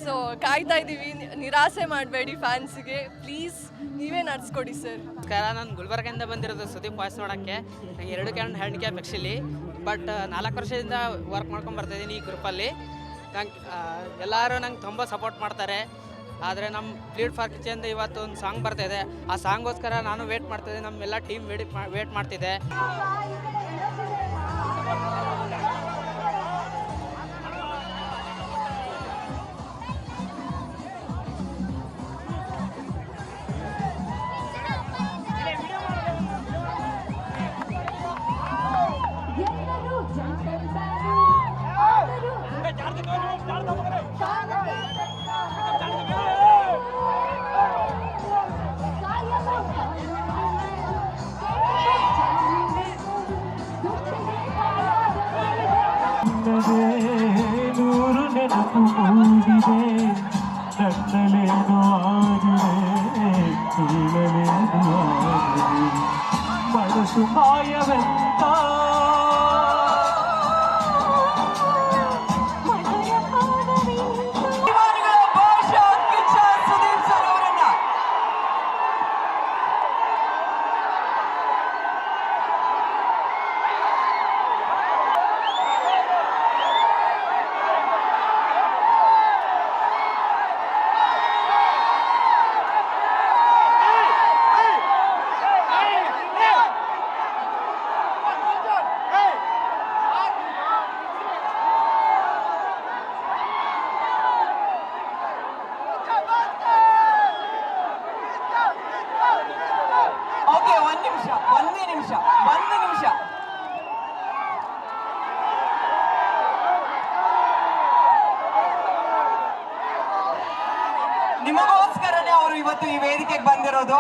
ಸೊ ಕಾಯ್ತಾ ಇದ್ದೀವಿ, ನಿರಾಸೆ ಮಾಡಬೇಡಿ ಫ್ಯಾನ್ಸಿಗೆ, ಪ್ಲೀಸ್ ನೀವೇ ನಡೆಸ್ಕೊಡಿ ಸರ್. ನಮಸ್ಕಾರ, ನಾನು ಗುಲ್ಬರ್ಗದಿಂದ ಬಂದಿರೋದು ಸುದೀಪ್ ವಾಯ್ಸ್ ನೋಡೋಕ್ಕೆ. ನನಗೆ 2 ಹ್ಯಾಂಡಿಕ್ಯಾಪ್ ಆ್ಯಕ್ಚುಲಿ, ಬಟ್ 4 ವರ್ಷದಿಂದ ವರ್ಕ್ ಮಾಡ್ಕೊಂಡು ಬರ್ತಾಯಿದ್ದೀನಿ ಈ ಗ್ರೂಪಲ್ಲಿ. ನಂಗೆ ಎಲ್ಲರೂ ನಂಗೆ ತುಂಬ ಸಪೋರ್ಟ್ ಮಾಡ್ತಾರೆ. ಆದರೆ ನಮ್ಮ ಬ್ಲೀಡ್ ಫಾರ್ ಕಿಚ್ಚೆಯಿಂದ ಇವತ್ತು ಒಂದು ಸಾಂಗ್ ಬರ್ತಾಯಿದೆ, ಆ ಸಾಂಗೋಸ್ಕರ ನಾನು ವೇಟ್ ಮಾಡ್ತಿದ್ದೆ, ನಮ್ಮೆಲ್ಲ ಟೀಮ್ ವೇಟ್ ಮಾಡ್ತಿದ್ದೆ. ನಿಮಗೋಸ್ಕರನೇ ಅವರು ಇವತ್ತು ಈ ವೇದಿಕೆಗೆ ಬಂದಿರೋದು,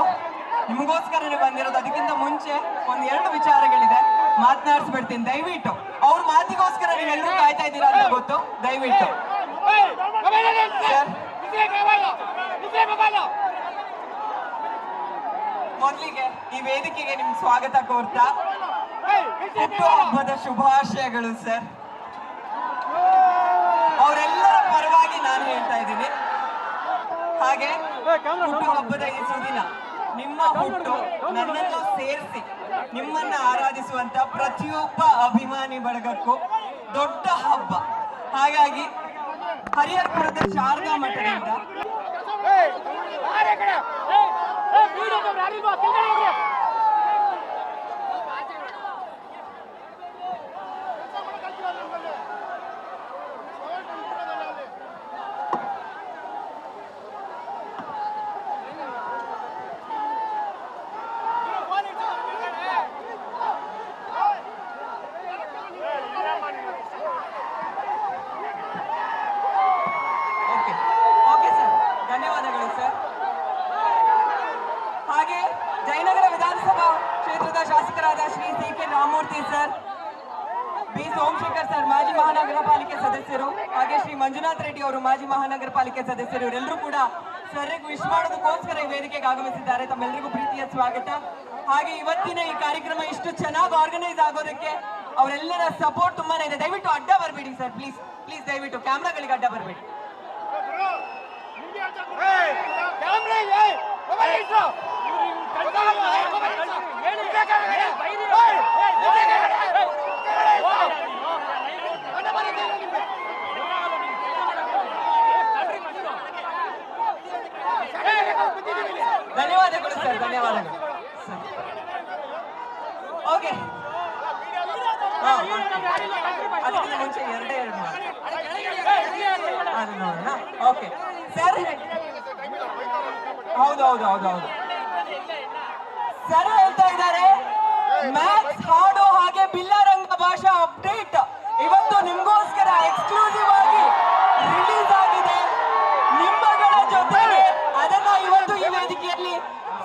ನಿಮಗೋಸ್ಕರನೇ ಬಂದಿರೋದು. ಅದಕ್ಕಿಂತ ಮುಂಚೆ ಒಂದ್ 2 ವಿಚಾರಗಳಿದೆ, ಮಾತನಾಡಿಸ್ಬಿಡ್ತೀನಿ. ದಯವಿಟ್ಟು ಅವ್ರ ಮಾತಿಗೋಸ್ಕರ ನೀವೆಲ್ಲರೂ ಕಾಯ್ತಾ ಇದ್ದೀರಾ ಅಂತ ಗೊತ್ತು. ದಯವಿಟ್ಟು ಮೊದಲಿಗೆ ಈ ವೇದಿಕೆಗೆ ನಿಮ್ಗೆ ಸ್ವಾಗತ ಕೋರ್ತಾ ಹುಟ್ಟುಹಬ್ಬದ ಶುಭಾಶಯಗಳು ಸರ್. ಅವರೆಲ್ಲರ ಪರವಾಗಿ ನಾನು ಹೇಳ್ತಾ ಇದ್ದೀನಿ. ಹಾಗೆ ಹುಟ್ಟುಹಬ್ಬದ ಈ ಸುದಿನ ನಿಮ್ಮ ಹುಟ್ಟು ನನ್ನನ್ನು ಸೇರಿಸಿ ನಿಮ್ಮನ್ನ ಆರಾಧಿಸುವಂತ ಪ್ರತಿಯೊಬ್ಬ ಅಭಿಮಾನಿ ಬಳಗಕ್ಕೂ ದೊಡ್ಡ ಹಬ್ಬ. ಹಾಗಾಗಿ ಹರಿಹರಪುರದ ಶಾರದಾ ಮಠದಿಂದ ಓಕೆ ಸರ್, ಧನ್ಯವಾದಗಳು ಸರ್. ಹಾಗೆ ಜಯನಗರ ವಿಧಾನಸಭಾ ಕ್ಷೇತ್ರದ ಶಾಸಕರಾದ Shri C K. Ramamurthy sir, B. Somashekar sir ಮಾಜಿ ಮಹಾನಗರ ಪಾಲಿಕೆ ಸದಸ್ಯರು, ಹಾಗೆ ಶ್ರೀ ಮಂಜುನಾಥ್ ರೆಡ್ಡಿ ಅವರು ಮಾಜಿ ಮಹಾನಗರ ಪಾಲಿಕೆ ಸದಸ್ಯರು, ಇವರೆಲ್ಲರೂ ಕೂಡ ಸರ್ರಿಗೆ ವಿಶ್ ಮಾಡೋದಕ್ಕೋಸ್ಕರ ಈ ವೇದಿಕೆಗೆ ಆಗಮಿಸಿದ್ದಾರೆ. ತಮ್ಮೆಲ್ಲರಿಗೂ ಪ್ರೀತಿಯ ಸ್ವಾಗತ. ಹಾಗೆ ಇವತ್ತಿನ ಈ ಕಾರ್ಯಕ್ರಮ ಇಷ್ಟು ಚೆನ್ನಾಗಿ ಆರ್ಗನೈಸ್ ಆಗೋದಕ್ಕೆ ಅವರೆಲ್ಲರ ಸಪೋರ್ಟ್ ತುಂಬಾನೇ ಇದೆ. ದಯವಿಟ್ಟು ಅಡ್ಡ ಬರಬೇಡಿ ಸರ್, ಪ್ಲೀಸ್ ಪ್ಲೀಸ್, ದಯವಿಟ್ಟು ಕ್ಯಾಮ್ರಾಗಳಿಗೆ ಅಡ್ಡ ಬರಬೇಡಿ. ಧನ್ಯವಾದಗಳು ಸರ್, ಧನ್ಯವಾದಗಳು. ಓಕೆ, ಅದಕ್ಕಿಂತ ಮುಂಚೆ 2 ಅದು ನೋಡೋಣ. ಓಕೆ ಸರ್, ಹೌದು ಸರ್ ಹೇಳ್ತಾ ಇದ್ದಾರೆ ಮ್ಯಾಕ್ಸ್ ಹಾಡು ಹಾಗೆ ಬಿಲ್ಲರಂಗ ಭಾಷಾ ಅಪ್ಡೇಟ್ ಇವತ್ತು ನಿಮ್ಗೋಸ್ಕರ ಎಕ್ಸ್ಕ್ಲೂಸಿವ್ ಆಗಿ ರಿಲೀಸ್ ಆಗಿದೆ ನಿಮ್ಮಗಳ ಜೊತೆಗೆ. ಅದನ್ನ ಇವತ್ತು ಈ ವೇದಿಕೆಯಲ್ಲಿ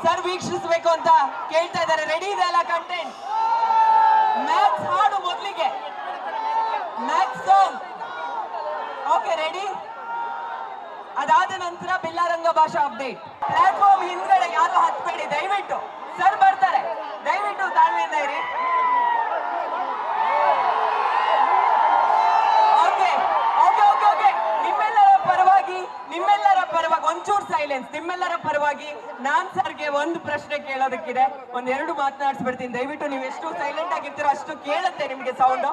ಸರ್ ವೀಕ್ಷಿಸಬೇಕು ಅಂತ ಕೇಳ್ತಾ ಇದ್ದಾರೆ. ರೆಡಿ ಇದೆ ಅಲ್ಲ ಕಂಟೆಂಟ್? ಮ್ಯಾಕ್ಸ್ ಹಾಡು ಮೊದಲಿಗೆ, ಮ್ಯಾಕ್ಸ್ ಸಾಂಗ್. Okay ready? ಅದಾದ ನಂತರ ಬಿಲ್ಲರಂಗ ಭಾಷಾ ಅಪ್ಡೇಟ್. ಪ್ಲಾಟ್ಫಾರ್ಮ್ ಹಿಂದ್ಗಡೆ ಯಾರು ಹತ್ಬೇಡಿ ದಯವಿಟ್ಟು. ಸರ್ ಬರ್ತಾರೆ, ದಯವಿಟ್ಟು ತಾಳ್ಮೆಯಿಂದ ಇರಿ. ಓಕೆ ಓಕೆ ಓಕೆ ಓಕೆ ನಿಮ್ಮೆಲ್ಲರ ಪರವಾಗಿ ಒಂಚೂರು ಸೈಲೆನ್ಸ್. ನಿಮ್ಮೆಲ್ಲರ ಪರವಾಗಿ ನಾನ್ ಸರ್ಗೆ ಒಂದು ಪ್ರಶ್ನೆ ಕೇಳೋದಕ್ಕಿದೆ. 1-2 ಮಾತನಾಡಿಸ್ಬಿಡ್ತೀನಿ. ದಯವಿಟ್ಟು ನೀವು ಎಷ್ಟು ಸೈಲೆಂಟ್ ಆಗಿರ್ತೀರೋ ಅಷ್ಟು ಕೇಳುತ್ತೆ ನಿಮ್ಗೆ ಸೌಂಡ್.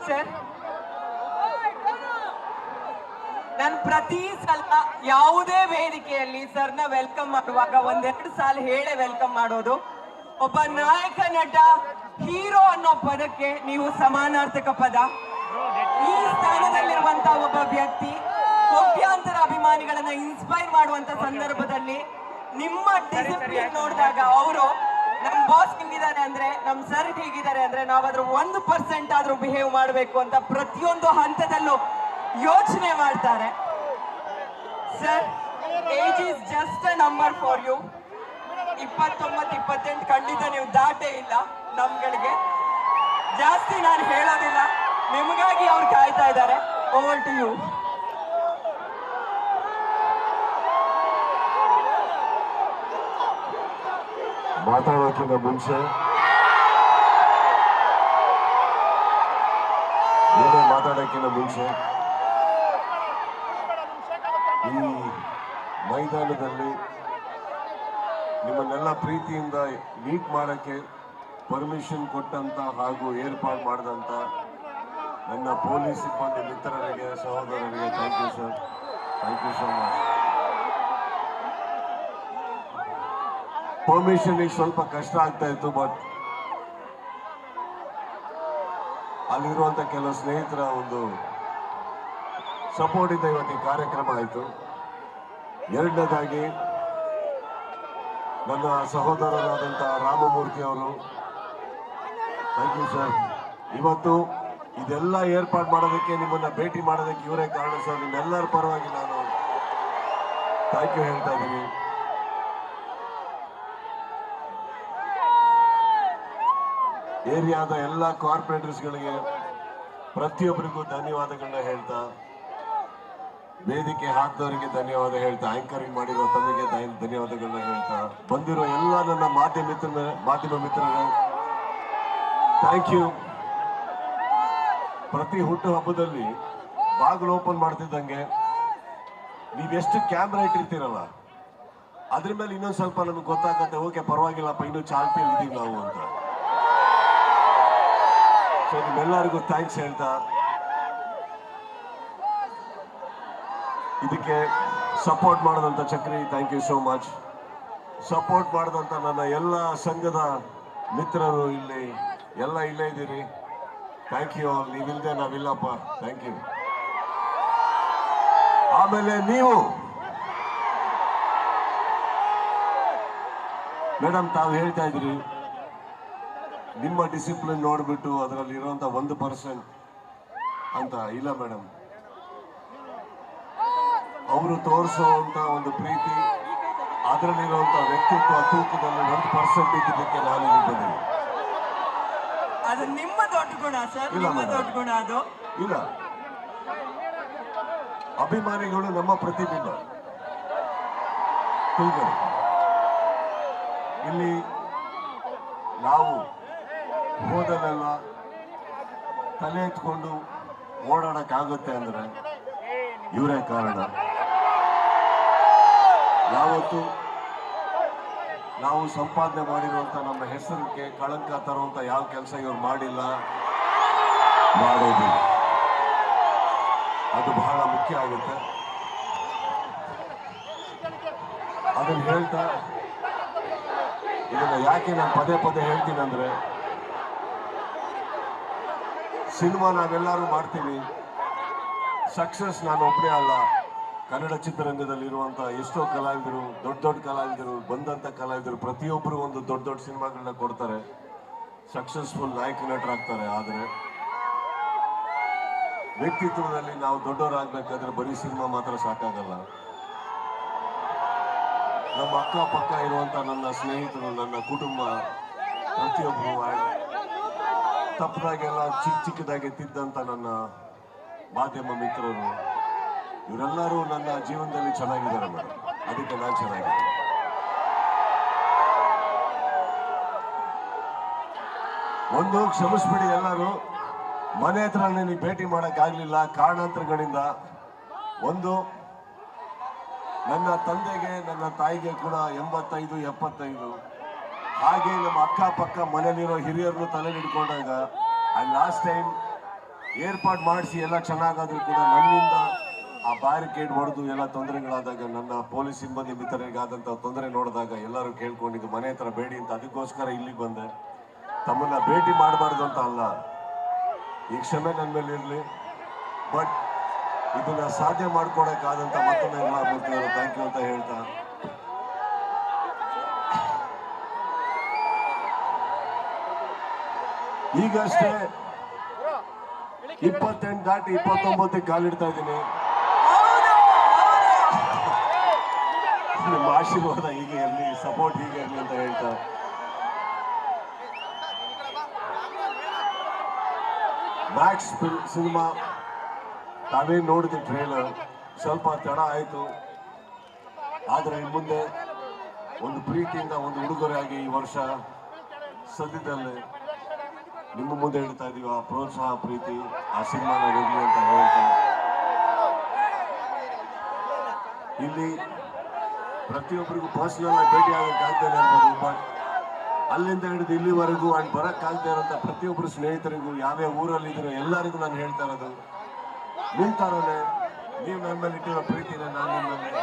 ಸರ್, ನಾನು ಪ್ರತಿ ಸಲ ಯಾವುದೇ ವೇದಿಕೆಯಲ್ಲಿ ಸರ್ನ ವೆಲ್ಕಮ್ ಮಾಡುವಾಗ 1-2 ಸಾಲ ಹೇಳೇ ವೆಲ್ಕಮ್ ಮಾಡೋದು. ಒಬ್ಬ ನಾಯಕ ನಟ ಹೀರೋ ಅನ್ನೋ ಪದಕ್ಕೆ ನೀವು ಸಮಾನಾರ್ಥಕ ಪದ. ಈ ಸ್ಥಾನದಲ್ಲಿರುವಂತ ಒಬ್ಬ ವ್ಯಕ್ತಿ ಕೋಟ್ಯಾಂತರ ಅಭಿಮಾನಿಗಳನ್ನ ಇನ್ಸ್ಪೈರ್ ಮಾಡುವಂತ ಸಂದರ್ಭದಲ್ಲಿ ನಿಮ್ಮ ಡಿಸಿಪ್ಲಿನ್ ನೋಡಿದಾಗ ಅವರು ನಮ್ ಬಾಸ್ ಹಿಂಗಿದ್ದಾರೆ ಅಂದ್ರೆ, ನಮ್ ಸರ್ ಹೀಗಿದ್ದಾರೆ ಅಂದ್ರೆ ನಾವಾದ್ರೂ 1% ಆದ್ರೂ ಬಿಹೇವ್ ಮಾಡಬೇಕು ಅಂತ ಪ್ರತಿಯೊಂದು ಹಂತದಲ್ಲೂ ಯೋಚನೆ ಮಾಡ್ತಾರೆ. Sir, age is just a number for you. 29-28 ಖಂಡಿತ ನೀವು ದಾಟೇ ಇಲ್ಲ. ನಮ್ಗಳಿಗೆ ಜಾಸ್ತಿ ನಾನು ಹೇಳೋದಿಲ್ಲ, ನಿಮಗಾಗಿ ಅವ್ರು ಕಾಯ್ತಾ ಇದ್ದಾರೆ. Over to you. ಮಾತಾಡೋಕ್ಕಿಂತ ಮುಂಚೆ ಏನೇ ಮಾತಾಡೋಕ್ಕಿಂತ ಮುಂಚೆ ಈ ಮೈದಾನದಲ್ಲಿ ನಿಮ್ಮನ್ನೆಲ್ಲ ಪ್ರೀತಿಯಿಂದ ಮೀಟ್ ಮಾಡೋಕ್ಕೆ ಪರ್ಮಿಷನ್ ಕೊಟ್ಟಂತ ಹಾಗೂ ಏರ್ಪಾಡು ಮಾಡಿದಂಥ ನನ್ನ ಪೊಲೀಸ್ ಸಿಬ್ಬಂದಿ ಮಿತ್ರರಿಗೆ, ಸಹೋದರರಿಗೆ thank you sir, thank you so much. ಪರ್ಮಿಷನ್ಗೆ ಸ್ವಲ್ಪ ಕಷ್ಟ ಆಗ್ತಾ ಇತ್ತು, ಬಟ್ ಅಲ್ಲಿರುವಂಥ ಕೆಲವು ಸ್ನೇಹಿತರ ಒಂದು ಸಪೋರ್ಟ್ ಇಂದ ಇವತ್ತು ಈ ಕಾರ್ಯಕ್ರಮ ಆಯಿತು. ಎರಡನೇದಾಗಿ ನನ್ನ ಸಹೋದರರಾದಂಥ ರಾಮಮೂರ್ತಿ ಅವರು, ಥ್ಯಾಂಕ್ ಯು ಸರ್. ಇವತ್ತು ಇದೆಲ್ಲ ಏರ್ಪಾಡು ಮಾಡೋದಕ್ಕೆ, ನಿಮ್ಮನ್ನ ಭೇಟಿ ಮಾಡೋದಕ್ಕೆ ಇವರೇ ಕಾರಣ ಸರ್. ನಿಮ್ಮೆಲ್ಲರ ಪರವಾಗಿ ನಾನು ಥ್ಯಾಂಕ್ ಯು ಹೇಳ್ತಾ ಇದ್ದೀನಿ. ಏರಿಯಾದ ಎಲ್ಲ ಕಾರ್ಪೊರೇಟರ್ಸ್ಗಳಿಗೆ ಪ್ರತಿಯೊಬ್ಬರಿಗೂ ಧನ್ಯವಾದಗಳನ್ನ ಹೇಳ್ತಾ, ವೇದಿಕೆ ಹಾಕಿದವರಿಗೆ ಧನ್ಯವಾದ ಹೇಳ್ತಾ, ಆಂಕರಿಂಗ್ ಮಾಡಿರೋ ತಮಗೆ ಧನ್ಯವಾದಗಳನ್ನ ಹೇಳ್ತಾ, ಬಂದಿರೋ ಎಲ್ಲ ನನ್ನ ಮಾಧ್ಯಮ ಮಿತ್ರರು ಥ್ಯಾಂಕ್ ಯು. ಪ್ರತಿ ಹುಟ್ಟು ಹಬ್ಬದಲ್ಲಿ ಬಾಗಿಲು ಓಪನ್ ಮಾಡ್ತಿದ್ದಂಗೆ ನೀವೆಷ್ಟು ಕ್ಯಾಮ್ರಾ ಇಟ್ಟಿರ್ತೀರಲ್ಲ ಅದ್ರ ಮೇಲೆ ಇನ್ನೊಂದು ಸ್ವಲ್ಪ ನಮ್ಗೆ ಗೊತ್ತಾಗತ್ತೆ, ಓಕೆ ಪರವಾಗಿಲ್ಲಪ್ಪ ಇನ್ನೂ ಚಾಲ್ತಿಯಲ್ಲಿ ಇದೀವಿ ನಾವು ಅಂತ. ಸೊ ನಿಮ್ಮೆಲ್ಲರಿಗೂ ಥ್ಯಾಂಕ್ಸ್ ಹೇಳ್ತಾ, ಇದಕ್ಕೆ ಸಪೋರ್ಟ್ ಮಾಡಿದಂಥ Chakri thank you so much. Support ಮಾಡಿದಂಥ ನನ್ನ ಎಲ್ಲ ಸಂಘದ ಮಿತ್ರರು ಇಲ್ಲಿ ಎಲ್ಲ ಇಲ್ಲೇ ಇದ್ದೀರಿ, ಥ್ಯಾಂಕ್ ಯು ಆಲ್. ನೀವಿಲ್ಲದೆ ನಾವಿಲ್ಲಪ್ಪ, ಥ್ಯಾಂಕ್ ಯು. ಆಮೇಲೆ ನೀವು ಮೇಡಮ್ ತಾವು ಹೇಳ್ತಾ ಇದ್ರಿ ನಿಮ್ಮ ಡಿಸಿಪ್ಲಿನ್ ನೋಡ್ಬಿಟ್ಟು ಅದರಲ್ಲಿ ಇರುವಂತ 1% ಅಂತ. ಇಲ್ಲ ಮೇಡಮ್, ಅವರು ತೋರಿಸುವಂತ ಒಂದು ಪ್ರೀತಿ, ಅದರಲ್ಲಿರುವಂತ ವ್ಯಕ್ತಿತ್ವ ತೂಕದಲ್ಲಿ 1% ಇದ್ದಕ್ಕೆ ನಾನು ಇಲ್ಲಿ ಬಂದಿದ್ದೀನಿ. ಅದು ನಿಮ್ಮ ದೊಡ್ಡ ಗುಣ ಸರ್, ಇಲ್ಲ ನಿಮ್ಮ madam. ದೊಡ್ಡ ಗುಣ ಅದು. ಇಲ್ಲ, ಅಭಿಮಾನಿಗಳು ನಮ್ಮ ಪ್ರತಿಬಿಂಬ. ತಿಳ್ಕೊಳ್ಳಿ, ಇಲ್ಲಿ ನಾವು ಹೋದಲ್ಲೆಲ್ಲ ತಲೆ ಎತ್ಕೊಂಡು ಓಡಾಡಕ್ಕಾಗುತ್ತೆ ಅಂದ್ರೆ ಇವರೇ ಕಾರಣ. ಯಾವತ್ತು ನಾವು ಸಂಪಾದನೆ ಮಾಡಿರುವಂತ ನಮ್ಮ ಹೆಸರಿಗೆ ಕಳಂಕ ತರುವಂತ ಯಾವ ಕೆಲಸ ಇವ್ರು ಮಾಡಿಲ್ಲ, ಮಾಡೋದಿಲ್ಲ. ಅದು ಬಹಳ ಮುಖ್ಯ ಆಗುತ್ತೆ. ಅದನ್ನು ಹೇಳ್ತಾ, ಇದನ್ನ ಯಾಕೆ ನಾನು ಪದೇ ಹೇಳ್ತೀನಿ ಅಂದ್ರೆ, ಸಿನಿಮಾ ನಾವೆಲ್ಲರೂ ಮಾಡ್ತೀವಿ, ಸಕ್ಸಸ್ ನಾನು ಒಬ್ಬನೇ ಅಲ್ಲ. ಕನ್ನಡ ಚಿತ್ರರಂಗದಲ್ಲಿರುವಂಥ ಎಷ್ಟೋ ಕಲಾವಿದರು, ದೊಡ್ಡ ಕಲಾವಿದರು, ಬಂದಂಥ ಕಲಾವಿದರು ಪ್ರತಿಯೊಬ್ಬರು ಒಂದು ದೊಡ್ಡ ಸಿನಿಮಾಗಳನ್ನ ಕೊಡ್ತಾರೆ, ಸಕ್ಸಸ್ಫುಲ್ ನಾಯಕ ನಟರಾಗ್ತಾರೆ. ಆದರೆ ವ್ಯಕ್ತಿತ್ವದಲ್ಲಿ ನಾವು ದೊಡ್ಡವರಾಗಬೇಕಾದ್ರೆ ಬರೀ ಸಿನಿಮಾ ಮಾತ್ರ ಸಾಕಾಗಲ್ಲ. ನಮ್ಮ ಅಕ್ಕಪಕ್ಕ ಇರುವಂಥ ನನ್ನ ಸ್ನೇಹಿತರು, ನನ್ನ ಕುಟುಂಬ, ಪ್ರತಿಯೊಬ್ಬರು ತಪ್ಪದಾಗೆಲ್ಲ ಚಿಕ್ಕದಾಗಿ ತಿದ್ದಂಥ ನನ್ನ ಮಾಧ್ಯಮ ಮಿತ್ರರು, ಇವರೆಲ್ಲರೂ ನನ್ನ ಜೀವನದಲ್ಲಿ ಚೆನ್ನಾಗಿದ್ದಾರೆ ಮೇಡಮ್. ಅದಕ್ಕೆ ನಾನು ಚೆನ್ನಾಗಿದ್ದೀನಿ. ಒಂದು ಕ್ಷಮಿಸ್ಬಿಡಿ ಎಲ್ಲರೂ, ಮನೆ ಹತ್ರ ನನಗೆ ಭೇಟಿ ಮಾಡೋಕ್ಕಾಗಲಿಲ್ಲ ಕಾರಣಾಂತರಗಳಿಂದ. ಒಂದು, ನನ್ನ ತಂದೆಗೆ ನನ್ನ ತಾಯಿಗೆ ಕೂಡ 85, 75. ಹಾಗೆ ನಮ್ಮ ಅಕ್ಕಪಕ್ಕ ಮನೇಲಿರೋ ಹಿರಿಯರನ್ನು ತಲೆ ಹಿಡ್ಕೊಂಡಾಗ ಆ್ಯಂಡ್ ಲಾಸ್ಟ್ ಟೈಮ್ ಏರ್ಪಾಡು ಮಾಡಿಸಿ ಎಲ್ಲ ಚೆನ್ನಾಗಾದ್ರೂ ಕೂಡ ನನ್ನಿಂದ ಆ ಬ್ಯಾರಿಕೇಡ್ ಹೊಡೆದು ಎಲ್ಲ ತೊಂದರೆಗಳಾದಾಗ, ನನ್ನ ಪೊಲೀಸ್ ಸಿಬ್ಬಂದಿ ಮಿತ್ರರಿಗೆ ಆದಂಥ ತೊಂದರೆ ನೋಡಿದಾಗ ಎಲ್ಲರೂ ಕೇಳ್ಕೊಂಡಿದ್ದು ಮನೆ ಹತ್ರ ಬೇಡಿ ಅಂತ. ಅದಕ್ಕೋಸ್ಕರ ಇಲ್ಲಿಗೆ ಬಂದೆ. ತಮ್ಮನ್ನ ಭೇಟಿ ಮಾಡಬಾರ್ದು ಅಂತ ಅಲ್ಲ, ಈ ಕ್ಷಮೆ ನನ್ನ ಮೇಲೆ ಇರಲಿ. ಬಟ್ ಇದನ್ನ ಸಾಧ್ಯ ಮಾಡ್ಕೊಡಕ್ಕಾದಂಥ ಮತ್ತೊಮ್ಮೆ ಎಲ್ಲ ಮೂರ್ತಿಯವರು ಥ್ಯಾಂಕ್ ಯು ಅಂತ ಹೇಳ್ತಾ, ಈಗಷ್ಟೇ 28 ದಾಟಿ 29ಕ್ಕೆ ಕಾಲಿಡ್ತಾ ಇದ್ದೀನಿ. ನಿಮ್ಮ ಆಶೀರ್ವಾದ ಹೀಗೆ ಇರಲಿ, ಸಪೋರ್ಟ್ ಹೀಗೆ ಇರಲಿ ಅಂತ ಹೇಳ್ತಾ, ಮ್ಯಾಕ್ಸ್ ಸಿನಿಮಾ ತಾವೇನು ನೋಡಿದ ಟ್ರೇಲರ್ ಸ್ವಲ್ಪ ತಡ ಆಯಿತು. ಆದರೆ ಇನ್ನು ಮುಂದೆ ಒಂದು ಪ್ರೀತಿಯಿಂದ ಒಂದು ಉಡುಗೊರೆಯಾಗಿ ಈ ವರ್ಷ ಸದ್ಯದಲ್ಲೇ ನಿಮ್ಮ ಮುಂದೆ ಹೇಳ್ತಾ ಇದೀವಿ. ಆ ಪ್ರೋತ್ಸಾಹ, ಪ್ರೀತಿ ಆ ಸಿನಿಮಾನ ಇರಲಿ ಅಂತ ಹೇಳ್ತಾ, ಇಲ್ಲಿ ಪ್ರತಿಯೊಬ್ಬರಿಗೂ ಪರ್ಸನಲ್ ಆಗಿ ಭೇಟಿ ಆಗೋಕ್ಕಾಗ್ತಾನೆ ಅನ್ಬೋದು. ಬಟ್ ಅಲ್ಲಿಂದ ಹಿಡಿದು ಇಲ್ಲಿವರೆಗೂ ಅಲ್ಲಿ ಬರೋಕ್ಕಾಗದೇ ಇರೋಂಥ ಪ್ರತಿಯೊಬ್ಬರು ಸ್ನೇಹಿತರಿಗೂ, ಯಾವ್ಯಾವ ಊರಲ್ಲಿದ್ದೀರೋ ಎಲ್ಲರಿಗೂ ನಾನು ಹೇಳ್ತಾ ಇರೋದು, ನಿಂತಾರನೆ ನೀವು ನನ್ನ ಮೇಲೆ ಇಟ್ಟಿರೋ ಪ್ರೀತಿನ ನಾನು ನಿಮ್ಮ ಮೇಲೆ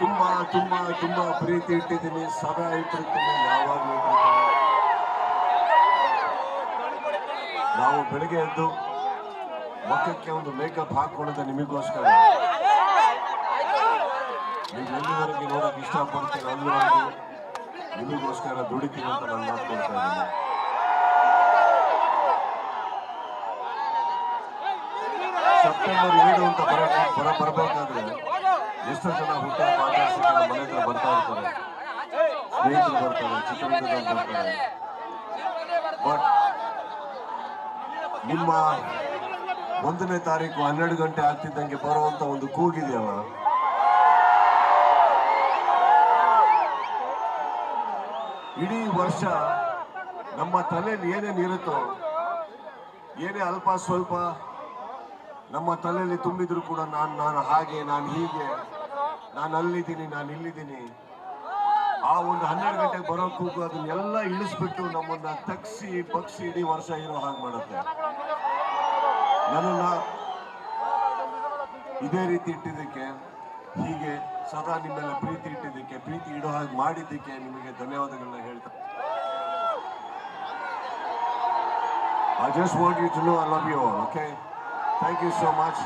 ತುಂಬಾ ತುಂಬಾ ತುಂಬಾ ಪ್ರೀತಿ ಇಟ್ಟಿದ್ದೀನಿ, ಸದಾ ಇಟ್ಟಿರ್ತೀನಿ, ಯಾವಾಗಲೂ ಇಟ್ಟಿರ್ತೀನಿ. ನಾವು ಬೆಳಗ್ಗೆ ಎದ್ದು ಮುಖಕ್ಕೆ ಒಂದು ಮೇಕಪ್ ಹಾಕೊಳ್ಳೋದು ನಿಮಗೋಸ್ಕರ. ನೀವು ಎಲ್ಲಿವರೆಗೆ ನೋಡೋಕೆ ಇಷ್ಟಪಡ್ತೀನಿ ಅಲ್ಲಿವರೆಗೂ ನಿಮಗೋಸ್ಕರ ದುಡಿತೀನಿ ಅಂತ ನಾನು ಮಾತ್ಕೊಳ್ತಾ ಇದ್ದೀನಿ. ಸೆಪ್ಟೆಂಬರ್ 7 ಅಂತ ಬರಬೇಕಾದ್ರೆ ಎಷ್ಟೋ ಜನ ಹುಟ್ಟುಹಬ್ಬ ಆಚರಿಸಲಿಕ್ಕೆ ನಮ್ಮ ಮನೆ ಹತ್ರ ಬರ್ತಾ ಇರ್ತಾರೆ, ಸ್ನೇಹಿತರು ಬರ್ತಾರೆ, ಚಿತ್ರದುರ್ಗದಲ್ಲಿ ಬರ್ತಾರೆ. ಬಟ್ ನಿಮ್ಮ 1ನೇ ತಾರೀಕು 12 ಗಂಟೆ ಆಗ್ತಿದ್ದಂಗೆ ಬರುವಂತ ಒಂದು ಕೂಗಿದೆಯಲ್ಲ, ಇಡೀ ವರ್ಷ ನಮ್ಮ ತಲೆಯಲ್ಲಿ ಏನೇನಿರುತ್ತೋ, ಏನೇ ಅಲ್ಪ ಸ್ವಲ್ಪ ನಮ್ಮ ತಲೆಯಲ್ಲಿ ತುಂಬಿದ್ರು ಕೂಡ ನಾನು ಹಾಗೆ, ನಾನು ಹೀಗೆ, ನಾನು ಅಲ್ಲಿದ್ದೀನಿ, ನಾನು ಇಲ್ಲಿದ್ದೀನಿ, ಆ ಒಂದು 12 ಗಂಟೆಗೆ ಬರೋ ಕೂಗು ಅದನ್ನೆಲ್ಲ ಇಳಿಸ್ಬಿಟ್ಟು ನಮ್ಮನ್ನ ತಗ್ಸಿ ಬಗ್ಸಿ ಇಡೀ ವರ್ಷ ಇರೋ ಹಾಗೆ ಮಾಡುತ್ತೆ. ನನ್ನನ್ನ ಇದೇ ರೀತಿ ಇಟ್ಟಿದ್ದಕ್ಕೆ, ಹೀಗೆ ಸದಾ ನಿಮ್ಮೆಲ್ಲ ಪ್ರೀತಿ ಇಟ್ಟಿದ್ದಕ್ಕೆ, ಪ್ರೀತಿ ಇಡೋ ಹಾಗೆ ಮಾಡಿದ್ದಕ್ಕೆ ನಿಮಗೆ ಧನ್ಯವಾದಗಳನ್ನ ಹೇಳ್ತಾ, I just want you to know I love you all, okay? Thank you so much.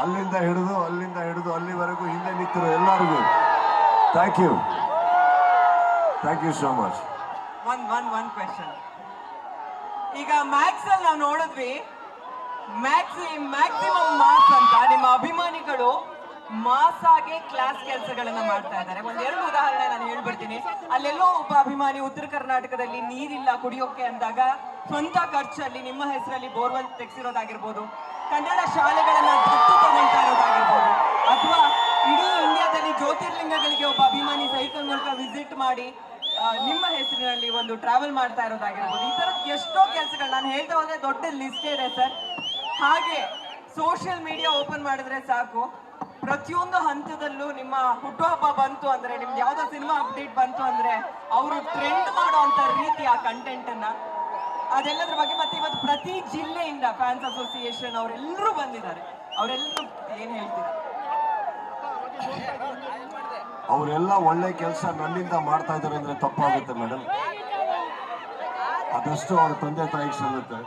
ಅಲ್ಲಿಂದ ಹಿಡಿದು ಅಲ್ಲಿವರೆಗೂ ಹಿಂದೆ ನಿಂತಿರೋ ಎಲ್ಲರಿಗೂ thank you so much. One question. ಈಗ ಮ್ಯಾಕ್ಸ್ ಅಲ್ಲಿ ನಾವು ನೋಡಿದ್ವಿ, ಮ್ಯಾಕ್ಸಿಮಮ್ ಮಾಸ್ ಅಂತ ನಿಮ್ಮ ಅಭಿಮಾನಿಗಳು ಮಾಸ್ ಆಗಿ ಕ್ಲಾಸ್ ಕೆಲಸಗಳನ್ನ ಮಾಡ್ತಾ ಇದ್ದಾರೆ. ಒಂದೆರಡು ಉದಾಹರಣೆ ನಾನು ಹೇಳ್ಬಿಡ್ತೀನಿ. ಅಲ್ಲೆಲ್ಲೋ ಒಬ್ಬ ಅಭಿಮಾನಿ ಉತ್ತರ ಕರ್ನಾಟಕದಲ್ಲಿ ನೀರಿಲ್ಲ ಕುಡಿಯೋಕೆ ಅಂದಾಗ ಸ್ವಂತ ಖರ್ಚಲ್ಲಿ ನಿಮ್ಮ ಹೆಸರಲ್ಲಿ ಬೋರ್ವೆಲ್ ತೆಗೆಸಿರೋದಾಗಿರ್ಬೋದು, ಕನ್ನಡ ಶಾಲೆಗಳನ್ನ ದತ್ತು ತಗೊಳ್ತಾ ಇರೋದಾಗಿರ್ಬೋದು, ಅಥವಾ ಇಡೀ ಇಂಡಿಯಾದಲ್ಲಿ ಜ್ಯೋತಿರ್ಲಿಂಗಗಳಿಗೆ ಒಬ್ಬ ಅಭಿಮಾನಿ ಸೈಕಲ್ ಮೂಲಕ ವಿಸಿಟ್ ಮಾಡಿ ನಿಮ್ಮ ಹೆಸರಿನಲ್ಲಿ ಒಂದು ಟ್ರಾವೆಲ್ ಮಾಡ್ತಾ ಇರೋದಾಗಿರ್ಬೋದು. ಈ ಥರದ ಎಷ್ಟೋ ಕೆಲಸಗಳು ನಾನು ಹೇಳ್ತಾ ಹೋದ್ರೆ ದೊಡ್ಡ ಲಿಸ್ಟ್ ಇದೆ ಸರ್. ಹಾಗೆ ಸೋಷಿಯಲ್ ಮೀಡಿಯಾ ಓಪನ್ ಮಾಡಿದ್ರೆ ಸಾಕು, ಪ್ರತಿಯೊಂದು ಹಂತದಲ್ಲೂ ನಿಮ್ಮ ಹುಟ್ಟುಹಬ್ಬ ಬಂತು ಅಂದ್ರೆ, ನಿಮ್ದು ಯಾವ್ದೋ ಸಿನಿಮಾ ಅಪ್ಡೇಟ್ ಬಂತು ಅಂದ್ರೆ ಅವರು ಟ್ರೆಂಡ್ ಮಾಡುವಂತ ರೀತಿ ಆ ಕಂಟೆಂಟ್ ಅನ್ನ, ಅದೆಲ್ಲದ್ರ ಬಗ್ಗೆ. ಮತ್ತೆ ಇವತ್ತು ಪ್ರತಿ ಜಿಲ್ಲೆಯಿಂದ ಫ್ಯಾನ್ಸ್ ಅಸೋಸಿಯೇಷನ್ ಅವರೆಲ್ಲರೂ ಬಂದಿದ್ದಾರೆ, ಅವರೆಲ್ಲರೂ ಏನ್ ಹೇಳ್ತೀರಾ? ಅವರೆಲ್ಲ ಒಳ್ಳೆ ಕೆಲಸ ನನ್ನಿಂದ ಮಾಡ್ತಾ ಇದ್ದಾರೆ ಅಂದ್ರೆ ತಪ್ಪಾಗುತ್ತೆ ಮೇಡಮ್. ಅದಷ್ಟು ಅವರ ತಂದೆ ತಾಯಿಗೆ ಸಲ್ಲುತ್ತೆ,